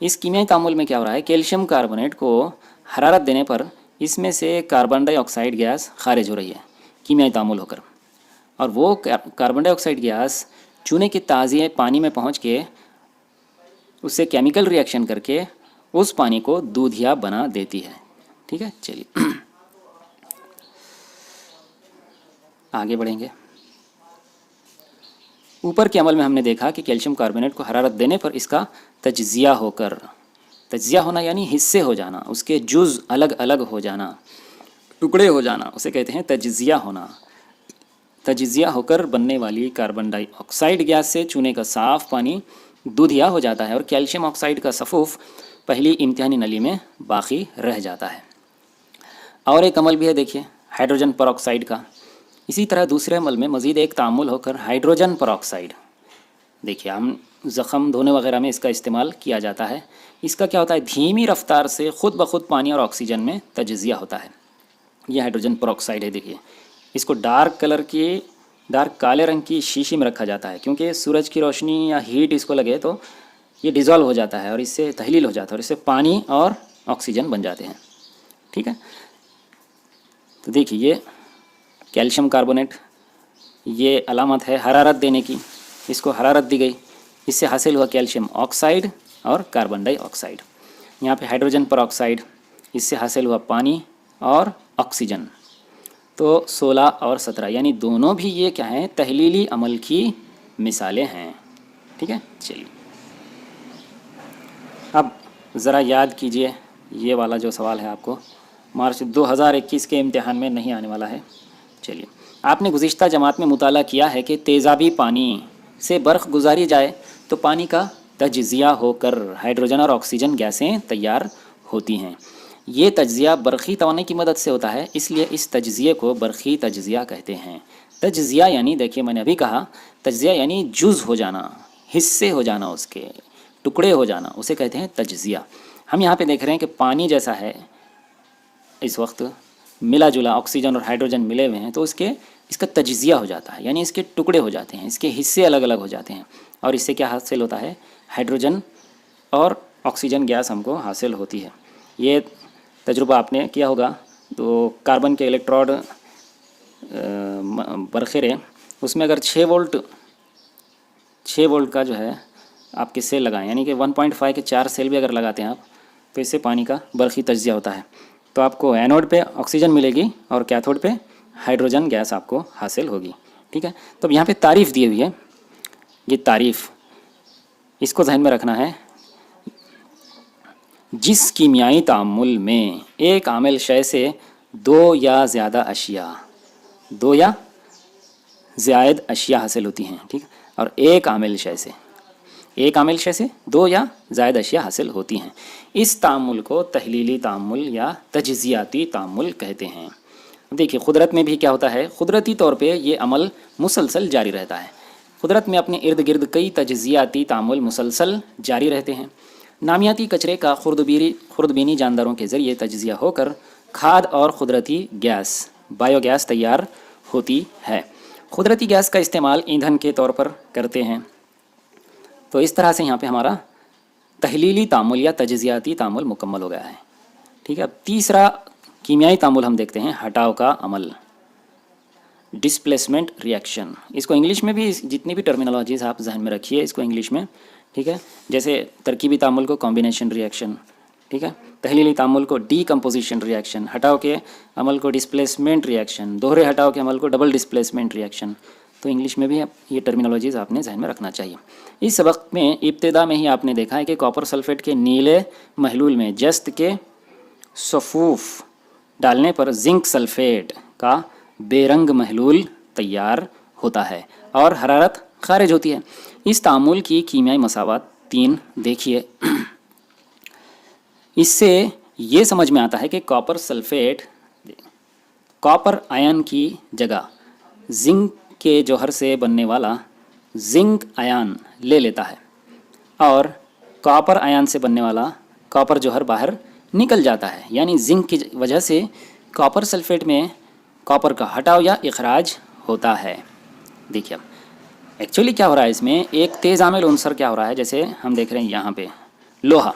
इस कीमियाई तामुल में क्या हो रहा है, कैल्शियम कार्बोनेट को हरारत देने पर इसमें से कार्बन डाइऑक्साइड गैस खारिज हो रही है कीमियाई तामुल होकर, और वो कार्बन डाइऑक्साइड गैस चूने के ताज़े पानी में पहुंच के उससे केमिकल रिएक्शन करके उस पानी को दूधिया बना देती है। ठीक है, चलिए आगे बढ़ेंगे। ऊपर के अमल में हमने देखा कि कैल्शियम कार्बोनेट को हरारत देने पर इसका तज्ज़िया होकर, तज्ज़िया होना यानी हिस्से हो जाना, उसके जुज़ अलग अलग हो जाना, टुकड़े हो जाना, उसे कहते हैं तज्ज़िया होना। तज्ज़िया होकर बनने वाली कार्बन डाइऑक्साइड गैस से चूने का साफ़ पानी दूधिया हो जाता है और कैल्शियम ऑक्साइड का सफ़ूफ़ पहली इम्तिहानी नली में बाकी रह जाता है। और एक अमल भी है, देखिए हाइड्रोजन परऑक्साइड का। इसी तरह दूसरे अमल में मज़ीद एक तामुल होकर हाइड्रोजन परऑक्साइड, देखिए हम ज़ख़म धोने वगैरह में इसका इस्तेमाल किया जाता है। इसका क्या होता है, धीमी रफ्तार से ख़ुद ब खुद पानी और ऑक्सीजन में तज्ज़िया होता है। यह हाइड्रोजन परऑक्साइड है। देखिए इसको डार्क काले रंग की शीशी में रखा जाता है, क्योंकि सूरज की रोशनी या हीट इसको लगे तो ये डिज़ोल्व हो जाता है और इससे तहलील हो जाता है और इससे पानी और ऑक्सीजन बन जाते हैं। ठीक है, तो देखिए ये कैल्शियम कार्बोनेट, ये अलामत है हरारत देने की, इसको हरारत दी गई, इससे हासिल हुआ कैल्शियम ऑक्साइड और कार्बन डाइऑक्साइड। यहाँ पे हाइड्रोजन परऑक्साइड, इससे हासिल हुआ पानी और ऑक्सीजन। तो 16 और 17 यानी दोनों भी ये क्या हैं, तहलीली अमल की मिसालें हैं। ठीक है, चलिए अब ज़रा याद कीजिए, ये वाला जो सवाल है आपको मार्च 2021 के इम्तिहान में नहीं आने वाला है। चलिए, आपने गुज़िश्ता जमात में मुताला किया है कि तेज़ाबी पानी से बर्फ़ गुजारी जाए तो पानी का तज्ज़िया होकर हाइड्रोजन और ऑक्सीजन गैसें तैयार होती हैं। ये तज्ज़िया बरक़ी तवानी की मदद से होता है, इसलिए इस तज्ज़िये को बरक़ी तज्ज़िया कहते हैं। तज्ज़िया यानी देखिए मैंने अभी कहा, तज्ज़िया यानी जुज़ हो जाना, हिस्से हो जाना, उसके टुकड़े हो जाना, उसे कहते हैं तज्ज़िया। हम यहाँ पे देख रहे हैं कि पानी जैसा है, इस वक्त मिला जुला ऑक्सीजन और हाइड्रोजन मिले हुए हैं, तो इसका तज्ज़िया हो जाता है, यानी इसके टुकड़े हो जाते हैं, इसके हिस्से अलग अलग हो जाते हैं, और इससे क्या हासिल होता है, हाइड्रोजन और ऑक्सीजन गैस हमको हासिल होती है। ये तजुर्बा आपने किया होगा। तो कार्बन के इलेक्ट्रोड बरखिरे, उसमें अगर 6 वोल्ट का जो है आपके सेल लगाएं, यानी कि 1.5 के 4 सेल भी अगर लगाते हैं आप, तो इससे पानी का बरक़ी तज्ज़िया होता है। तो आपको एनोड पे ऑक्सीजन मिलेगी और कैथोड पे हाइड्रोजन गैस आपको हासिल होगी। ٹھیک ہے. تو اب یہاں پہ تعریف دی ہوئی ہے، یہ تعریف اس کو ذہن میں رکھنا ہے. جس کیمیائی تعامل میں ایک عامل شے سے دو یا زیادہ اشیاء حاصل ہوتی ہیں، ٹھیک ہے، اور ایک عامل شے سے دو یا زائد اشیاء حاصل ہوتی ہیں، اس تعامل کو تحلیلی تعامل یا تجزیاتی تعامل کہتے ہیں. دیکھیے قدرت میں بھی کیا ہوتا ہے، قدرتی طور پہ یہ عمل مسلسل جاری رہتا ہے. قدرت میں اپنے ارد گرد کئی تجزیاتی تعامل مسلسل جاری رہتے ہیں. نامیاتی کچرے کا خوردبینی جانداروں کے ذریعے تجزیہ ہو کر کھاد اور قدرتی گیس بایو گیس تیار ہوتی ہے. قدرتی گیس کا استعمال ایندھن کے طور پر کرتے ہیں. تو اس طرح سے یہاں پہ ہمارا تحلیلی تعامل یا تجزیاتی تعامل مکمل ہو گیا ہے. ٹھیک ہے. اب تیسرا کیمیائی تعامل ہم دیکھتے ہیں، ہٹاؤ کا عمل، ڈسپلیسمنٹ ریئیکشن. اس کو انگلش میں بھی جتنی بھی ٹرمینالوجیز آپ ذہن میں رکھیے اس کو انگلش میں، ٹھیک ہے. جیسے ترکیبی تعامل کو کمبینیشن ریئیکشن، ٹھیک ہے، تحلیلی تعامل کو ڈی کمپوزیشن ریئیکشن، ہٹاؤ کے عمل کو ڈسپلیسمنٹ ریئیکشن، دوہرے ہٹاؤ کے عمل کو ڈبل ڈسپلیسمنٹ ریئیکشن. تو انگلش میں بھی یہ ٹرمینالوجیز آپ نے ذہن میں رکھنا چاہیے. اس سبق میں ابتدا میں ہی آپ نے دیکھا ہے کہ کاپر سلفیٹ کے نیلے محلول میں جست کے صفوف ڈالنے پر زنک سلفیٹ کا بے رنگ محلول تیار ہوتا ہے اور حرارت خارج ہوتی ہے. اس تعامل کی کیمیائی مساوات 3 دیکھیے. اس سے یہ سمجھ میں آتا ہے کہ کاپر سلفیٹ کاپر آئن کی جگہ زنک کے جوہر سے بننے والا زنک آئن لے لیتا ہے اور کاپر آئن سے بننے والا کاپر جوہر باہر نکل جاتا ہے. یعنی زنک کی وجہ سے کاپر سلفیٹ میں کاپر کا ہٹاؤ یا اخراج ہوتا ہے. دیکھیے اب ایکچولی کیا ہو رہا ہے، اس میں ایک تیز عامل عنصر کیا ہو رہا ہے، جیسے ہم دیکھ رہے ہیں یہاں پہ لوہا،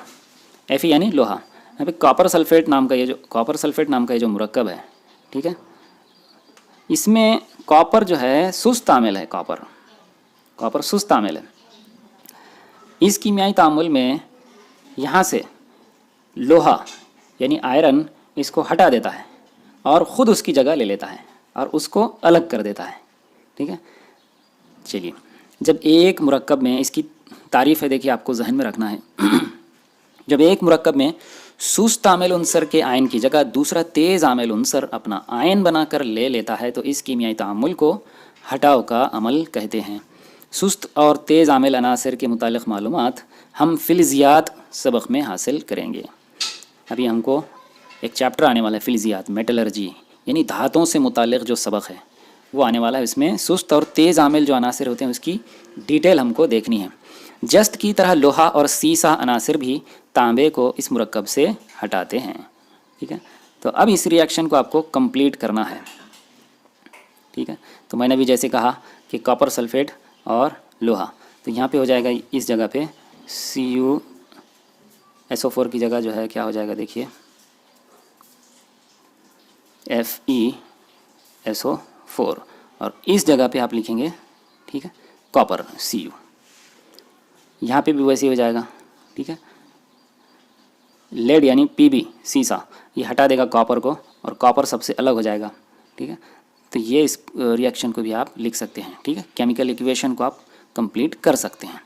Fe یعنی لوہا. یہاں پہ کاپر سلفیٹ نام کا یہ جو مرکب ہے، ٹھیک ہے، اس میں کاپر جو ہے سست عامل ہے. کاپر سست عامل ہے. اس کیمیائی تعامل میں یہاں سے لوہا یعنی آئرن اس کو ہٹا دیتا ہے اور خود اس کی جگہ لے لیتا ہے اور اس کو الگ کر دیتا ہے. ٹھیک ہے. چلیے جب ایک مرکب میں اس کی تعریف ہے، دیکھیے آپ کو ذہن میں رکھنا ہے. جب ایک مرکب میں سست عامل عنصر کے آئن کی جگہ دوسرا تیز عامل عنصر اپنا آئن بنا کر لے لیتا ہے تو اس کیمیائی تعامل کو ہٹاؤ کا عمل کہتے ہیں. سست اور تیز عامل عناصر کے متعلق معلومات ہم فلزیات سبق میں حاصل کریں گے. ابھی ہم کو ایک چیپٹر آنے والا ہے فلزیات، میٹلرجی، یعنی دھاتوں سے متعلق جو سبق ہے وہ آنے والا ہے. اس میں سست اور تیز عامل جو عناصر ہوتے ہیں اس کی ڈیٹیل ہم کو دیکھنی ہے. جست کی طرح لوہا اور سیسا عناصر بھی تانبے کو اس مرکب سے ہٹاتے ہیں. ٹھیک ہے. تو اب اس ریئیکشن کو آپ کو کمپلیٹ کرنا ہے. ٹھیک ہے. تو میں نے بھی جیسے کہا کہ کاپر سلفیٹ اور لوہا، تو یہاں پہ ہو جائے گا اس جگہ پہ CuSO4 کی جگہ جو ہے کیا ہو جائے گا، دیکھیے FeSO4 اور اس جگہ پہ آپ لکھیں گے، ٹھیک ہے، کاپر Cu. یہاں پہ بھی ویسے ہی ہو جائے گا. ٹھیک ہے. لیڈ یعنی Pb سیسا، یہ ہٹا دے گا کاپر کو اور کاپر سب سے الگ ہو جائے گا. ٹھیک ہے. تو یہ اس ریئیکشن کو بھی آپ لکھ سکتے ہیں. ٹھیک ہے. کیمیکل ایکویشن کو آپ کمپلیٹ کر سکتے ہیں.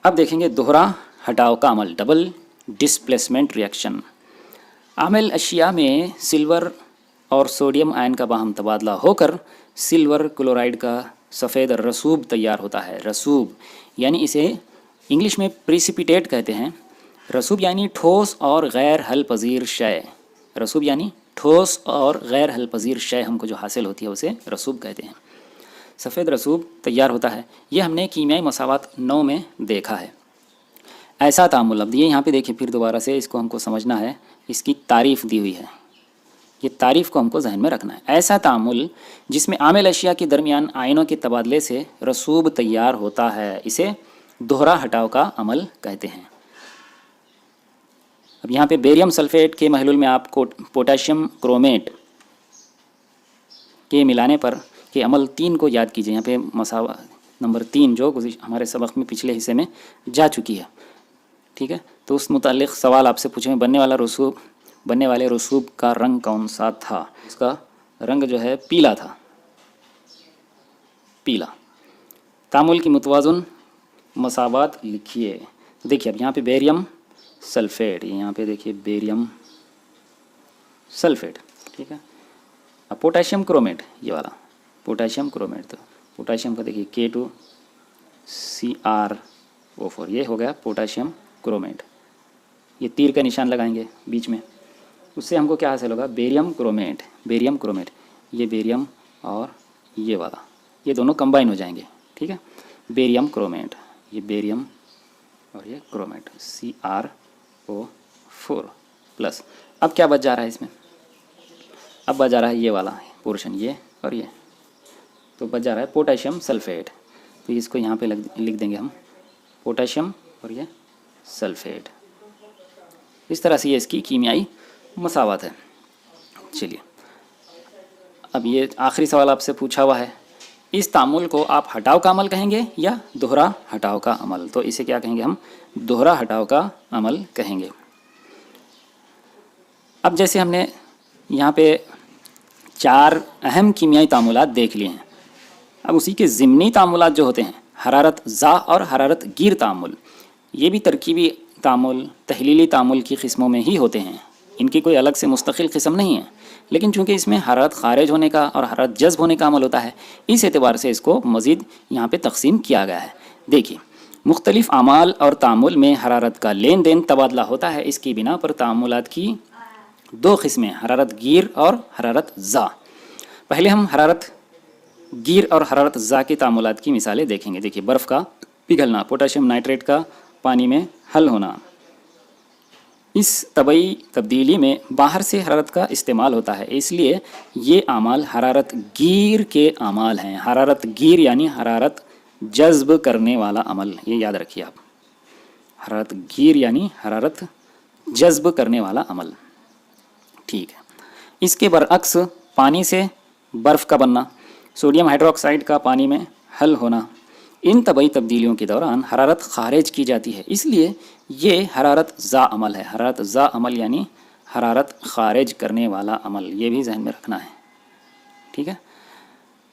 اب دیکھیں گے دوہرا ہٹاؤ کا عمل، ڈبل ڈسپلیسمنٹ ریئیکشن. عامل اشیاء میں سلور اور سوڈیم آئن کا باہم تبادلہ ہو کر سلور کلورائڈ کا سفید رسوب تیار ہوتا ہے. رسوب یعنی اسے انگلش میں پریسیپیٹیٹ کہتے ہیں. رسوب یعنی ٹھوس اور غیر حل پذیر شے. رسوب یعنی ٹھوس اور غیر حل پذیر شے ہم کو جو حاصل ہوتی ہے اسے رسوب کہتے ہیں. سفید رسوب تیار ہوتا ہے. یہ ہم نے کیمیائی مساوات 9 میں دیکھا ہے. ایسا تعامل، اب یہ یہاں پہ دیکھیں پھر دوبارہ سے اس کو ہم کو سمجھنا ہے. اس کی تعریف دی ہوئی ہے، یہ تعریف کو ہم کو ذہن میں رکھنا ہے. ایسا تعامل جس میں عامل اشیاء کے درمیان آئنوں کے تبادلے سے رسوب تیار ہوتا ہے اسے دوہرا ہٹاؤ کا عمل کہتے ہیں. اب یہاں پہ بیریم سلفیٹ کے محلول میں آپ کو پوٹاشیم کرومیٹ کے ملانے پر کے عمل 3 کو یاد کیجیے. یہاں پہ مساوات نمبر 3 جو ہمارے سبق میں پچھلے حصے میں جا چکی ہے. ٹھیک ہے. تو اس متعلق سوال آپ سے پوچھیں، بننے والے رسوب کا رنگ کون سا تھا، اس کا रंग जो है पीला था, पीला। तामुल की मुतवाज़ुन मसावात लिखिए। देखिए अब यहाँ पे बेरियम सल्फेट, यहाँ पे देखिए बेरियम सल्फेट, ठीक है। अब पोटेशियम क्रोमेट, ये वाला पोटेशियम क्रोमेट, तो पोटेशियम का देखिए K2CrO4, ये हो गया पोटेशियम क्रोमेट। ये तीर का निशान लगाएंगे बीच में, उससे हमको क्या हासिल होगा, बेरियम क्रोमेट। बेरियम क्रोमेट, ये बेरियम और ये वाला, ये दोनों कंबाइन हो जाएंगे, ठीक है। बेरियम क्रोमेट, ये बेरियम और ये क्रोमेट CrO4 प्लस। अब क्या बच जा रहा है इसमें, अब बच जा रहा है ये वाला पोर्शन, ये और ये, तो बच जा रहा है पोटेशियम सल्फेट। तो इसको यहाँ पे लिख देंगे हम पोटेशियम और ये सल्फेट। इस तरह से ये इसकी कीमियाई मसावत है। चलिए अब ये आखिरी सवाल आपसे पूछा हुआ है, इस तामुल को आप हटाव का अमल कहेंगे या दोहरा हटाव का अमल। तो इसे क्या कहेंगे हम, दोहरा हटाव का अमल कहेंगे। अब जैसे हमने यहाँ पे 4 अहम कीमियाई तामुलात देख लिए हैं, अब उसी के ज़िमनी तामुलात जो होते हैं, हरारत ज़ा और हरारत गिर तामुल, ये भी तरकीबी तामुल, तहलीली तामुल की किस्मों में ही होते हैं। इनकी कोई अलग से मुस्तकिल किस्म नहीं है, लेकिन चूँकि इसमें हरारत खारिज होने का और हरारत जज्ब होने का अमल होता है, इस एतबार से इसको मज़ीद यहाँ पे तकसीम किया गया है। देखिए मुख्तलिफ़ आमाल और तामुल में हरारत का लेन देन तबादला होता है। इसकी बिना पर तामुलात की 2 किस्में, हरारत गिर और हरारत ज़ा। पहले हम हरारत गिर और हरारत ज़ा की तामुलात की मिसालें देखेंगे। देखिए बर्फ़ का पिघलना, पोटेशियम नाइट्रेट का पानी में हल होना, इस तबई तब्दीली में बाहर से हरारत का इस्तेमाल होता है, इसलिए ये आमाल हरारत गिर के आमाल हैं। हरारत गिर यानी हरारत जज्ब करने वाला अमल, ये याद रखिए आप। हरारत गिर यानी हरारत जज्ब करने वाला अमल, ठीक है। इसके बरअक्स पानी से बर्फ़ का बनना, सोडियम हाइड्रोक्साइड का पानी में हल होना, इन तबई तब्दीलियों के दौरान हरारत खारिज की जाती है, इसलिए ये हरारत ज़ा अमल है। हरारत ज़ा अमल यानी हरारत खारिज करने वाला अमल, ये भी जहन में रखना है, ठीक है।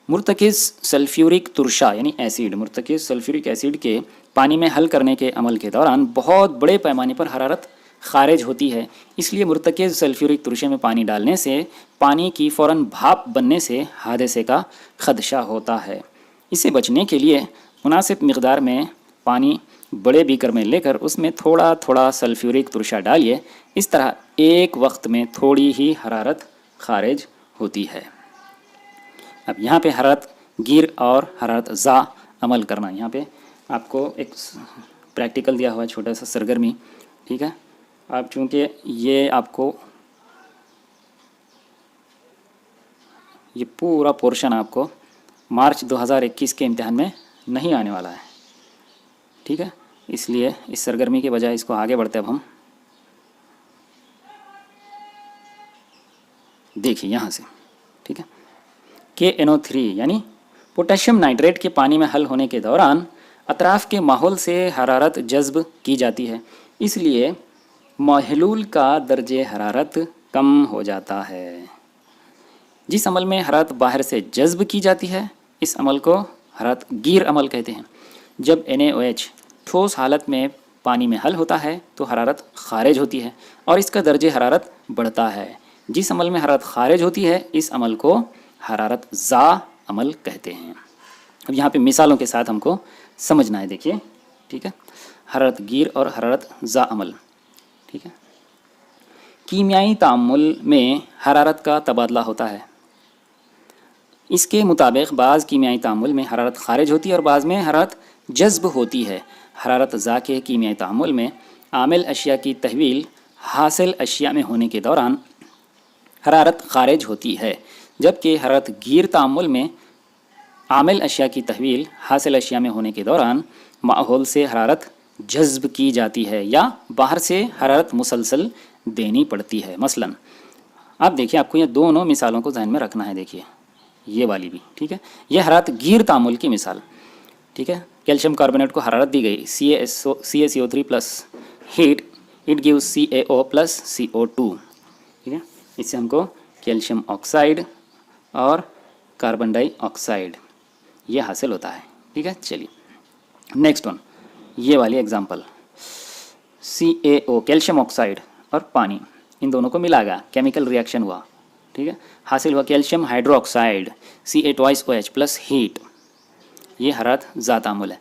मुर्तकिज़ सल्फ्यूरिक तुरशा यानी एसिड, मुर्तकिज़ सल्फ्यूरिक एसिड के पानी में हल करने के अमल के दौरान बहुत बड़े पैमाने पर हरारत खारिज होती है, इसलिए मुर्तकिज़ सल्फ्यूरिक तुरशे में पानी डालने से पानी की फ़ौरन भाप बनने से हादसे का खदशा होता है। इसे बचने के लिए मुनासिब मिक़दार में पानी बड़े बीकर में लेकर उसमें थोड़ा थोड़ा सल्फ्यूरिक तुरशा डालिए। इस तरह एक वक्त में थोड़ी ही हरारत खारिज होती है। अब यहाँ पे हरारत गिर और हरारत ज़ा अमल करना, यहाँ पे आपको एक प्रैक्टिकल दिया हुआ है, छोटा सा सरगर्मी, ठीक है। आप चूँकि ये आपको ये पूरा पोर्शन आपको मार्च 2021 के इम्तिहान में नहीं आने वाला है, ठीक है, इसलिए इस सरगर्मी के बजाय इसको आगे बढ़ते अब हम देखिए यहाँ से, ठीक है। KNO3 यानी पोटेशियम नाइट्रेट के पानी में हल होने के दौरान अतराफ़ के माहौल से हरारत जज्ब की जाती है, इसलिए महलूल का दर्जे हरारत कम हो जाता है। जिस अमल में हरारत बाहर से जज्ब की जाती है, इस अमल को हरारत गिर अमल कहते हैं। जब NaOH ठोस हालत में पानी में हल होता है तो हरारत खारिज होती है और इसका दर्जे हरारत बढ़ता है। जिस अमल में हरारत खारिज होती है, इस अमल को हरारत ज़ा अमल कहते हैं। अब यहाँ पे मिसालों के साथ हमको समझना है, देखिए, ठीक है। हरारत गिर और हरारत ज़ा अमल, ठीक है। कीमियाई तामुल में हरारत का तबादला होता है। इसके मुताबिक बाज़ कीमियाई तामुल में हरारत खारिज होती है और बाज़ में हरारत जज्ब होती है। हरारत ज़ा के कीमियाई तामुल में आमिल अशिया की तहवील हासिल अशिया में होने के दौरान हरारत खारिज होती है, जबकि हरारत गिर तामुल में आमिल अशिया की तहवील हासिल अशिया में होने के दौरान माहौल से हरारत जज्ब की जाती है या बाहर से हरारत मुसलसल देनी पड़ती है। मसलन आप देखिए, आपको ये दोनों मिसालों को ध्यान में रखना है। देखिए ये वाली भी, ठीक है, ये हरारत गिर तामुल की मिसाल, ठीक है। कैल्शियम कार्बोनेट को हरारत दी गई CaCO3 plus heat, it gives CaO plus CO2, ठीक है। इससे हमको कैल्शियम ऑक्साइड اور کاربن ڈائی آکسائڈ یہ حاصل ہوتا ہے. ٹھیک ہے. چلیے نیکسٹ ون، یہ والی ایگزامپل، CaO کیلشیم آکسائڈ اور پانی، ان دونوں کو ملا گیا، کیمیکل ریئیکشن ہوا. ٹھیک ہے. حاصل ہوا calcium hydroxide Ca2OH plus heat. یہ حرارت ذات تعامل ہے.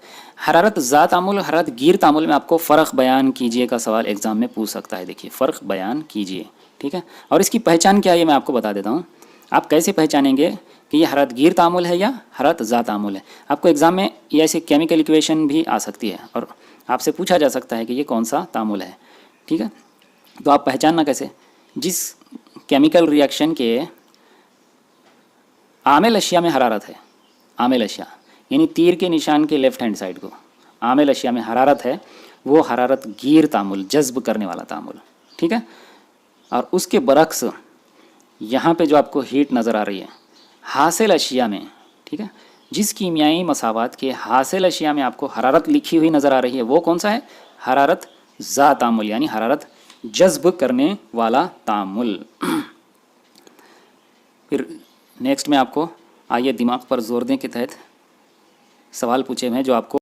حرارت ذات تعامل اور حرارت گیر تعامل میں آپ کو فرق بیان کیجئے کا سوال ایگزام میں پوچھ سکتا ہے. دیکھیے فرق بیان کیجئے. ٹھیک ہے. اور اس کی پہچان کیا ہے یہ میں آپ کو بتا دیتا ہوں. آپ کیسے پہچانیں گے کہ یہ حرارت گیر تعامل ہے یا حرارت ذات تعامل ہے. آپ کو ایگزام میں یہ ایسی کیمیکل ایکویشن بھی آ سکتی ہے اور آپ سے پوچھا جا سکتا ہے کہ یہ کون سا تعامل ہے. ٹھیک ہے. تو آپ پہچاننا کیسے؟ جس کیمیکل ریئیکشن کے عامل اشیاء میں حرارت ہے، عامل اشیاء یعنی تیر کے نشان کے لیفٹ ہینڈ سائڈ کو عامل اشیاء میں حرارت ہے، وہ حرارت گیر تعامل، جذب کرنے والا تعامل. ٹھیک ہے. اور اس کے برعکس یہاں پہ جو آپ کو ہیٹ نظر آ رہی ہے حاصل اشیاء میں، ٹھیک ہے، جس کیمیائی مساوات کے حاصل اشیاء میں آپ کو حرارت لکھی ہوئی نظر آ رہی ہے وہ کون سا ہے؟ حرارت ذات تعامل یعنی حرارت جذب کرنے والا تعامل. پھر نیکسٹ میں آپ کو آئیے دماغ پر زور دیں کے تحت سوال پوچھے ہیں جو آپ کو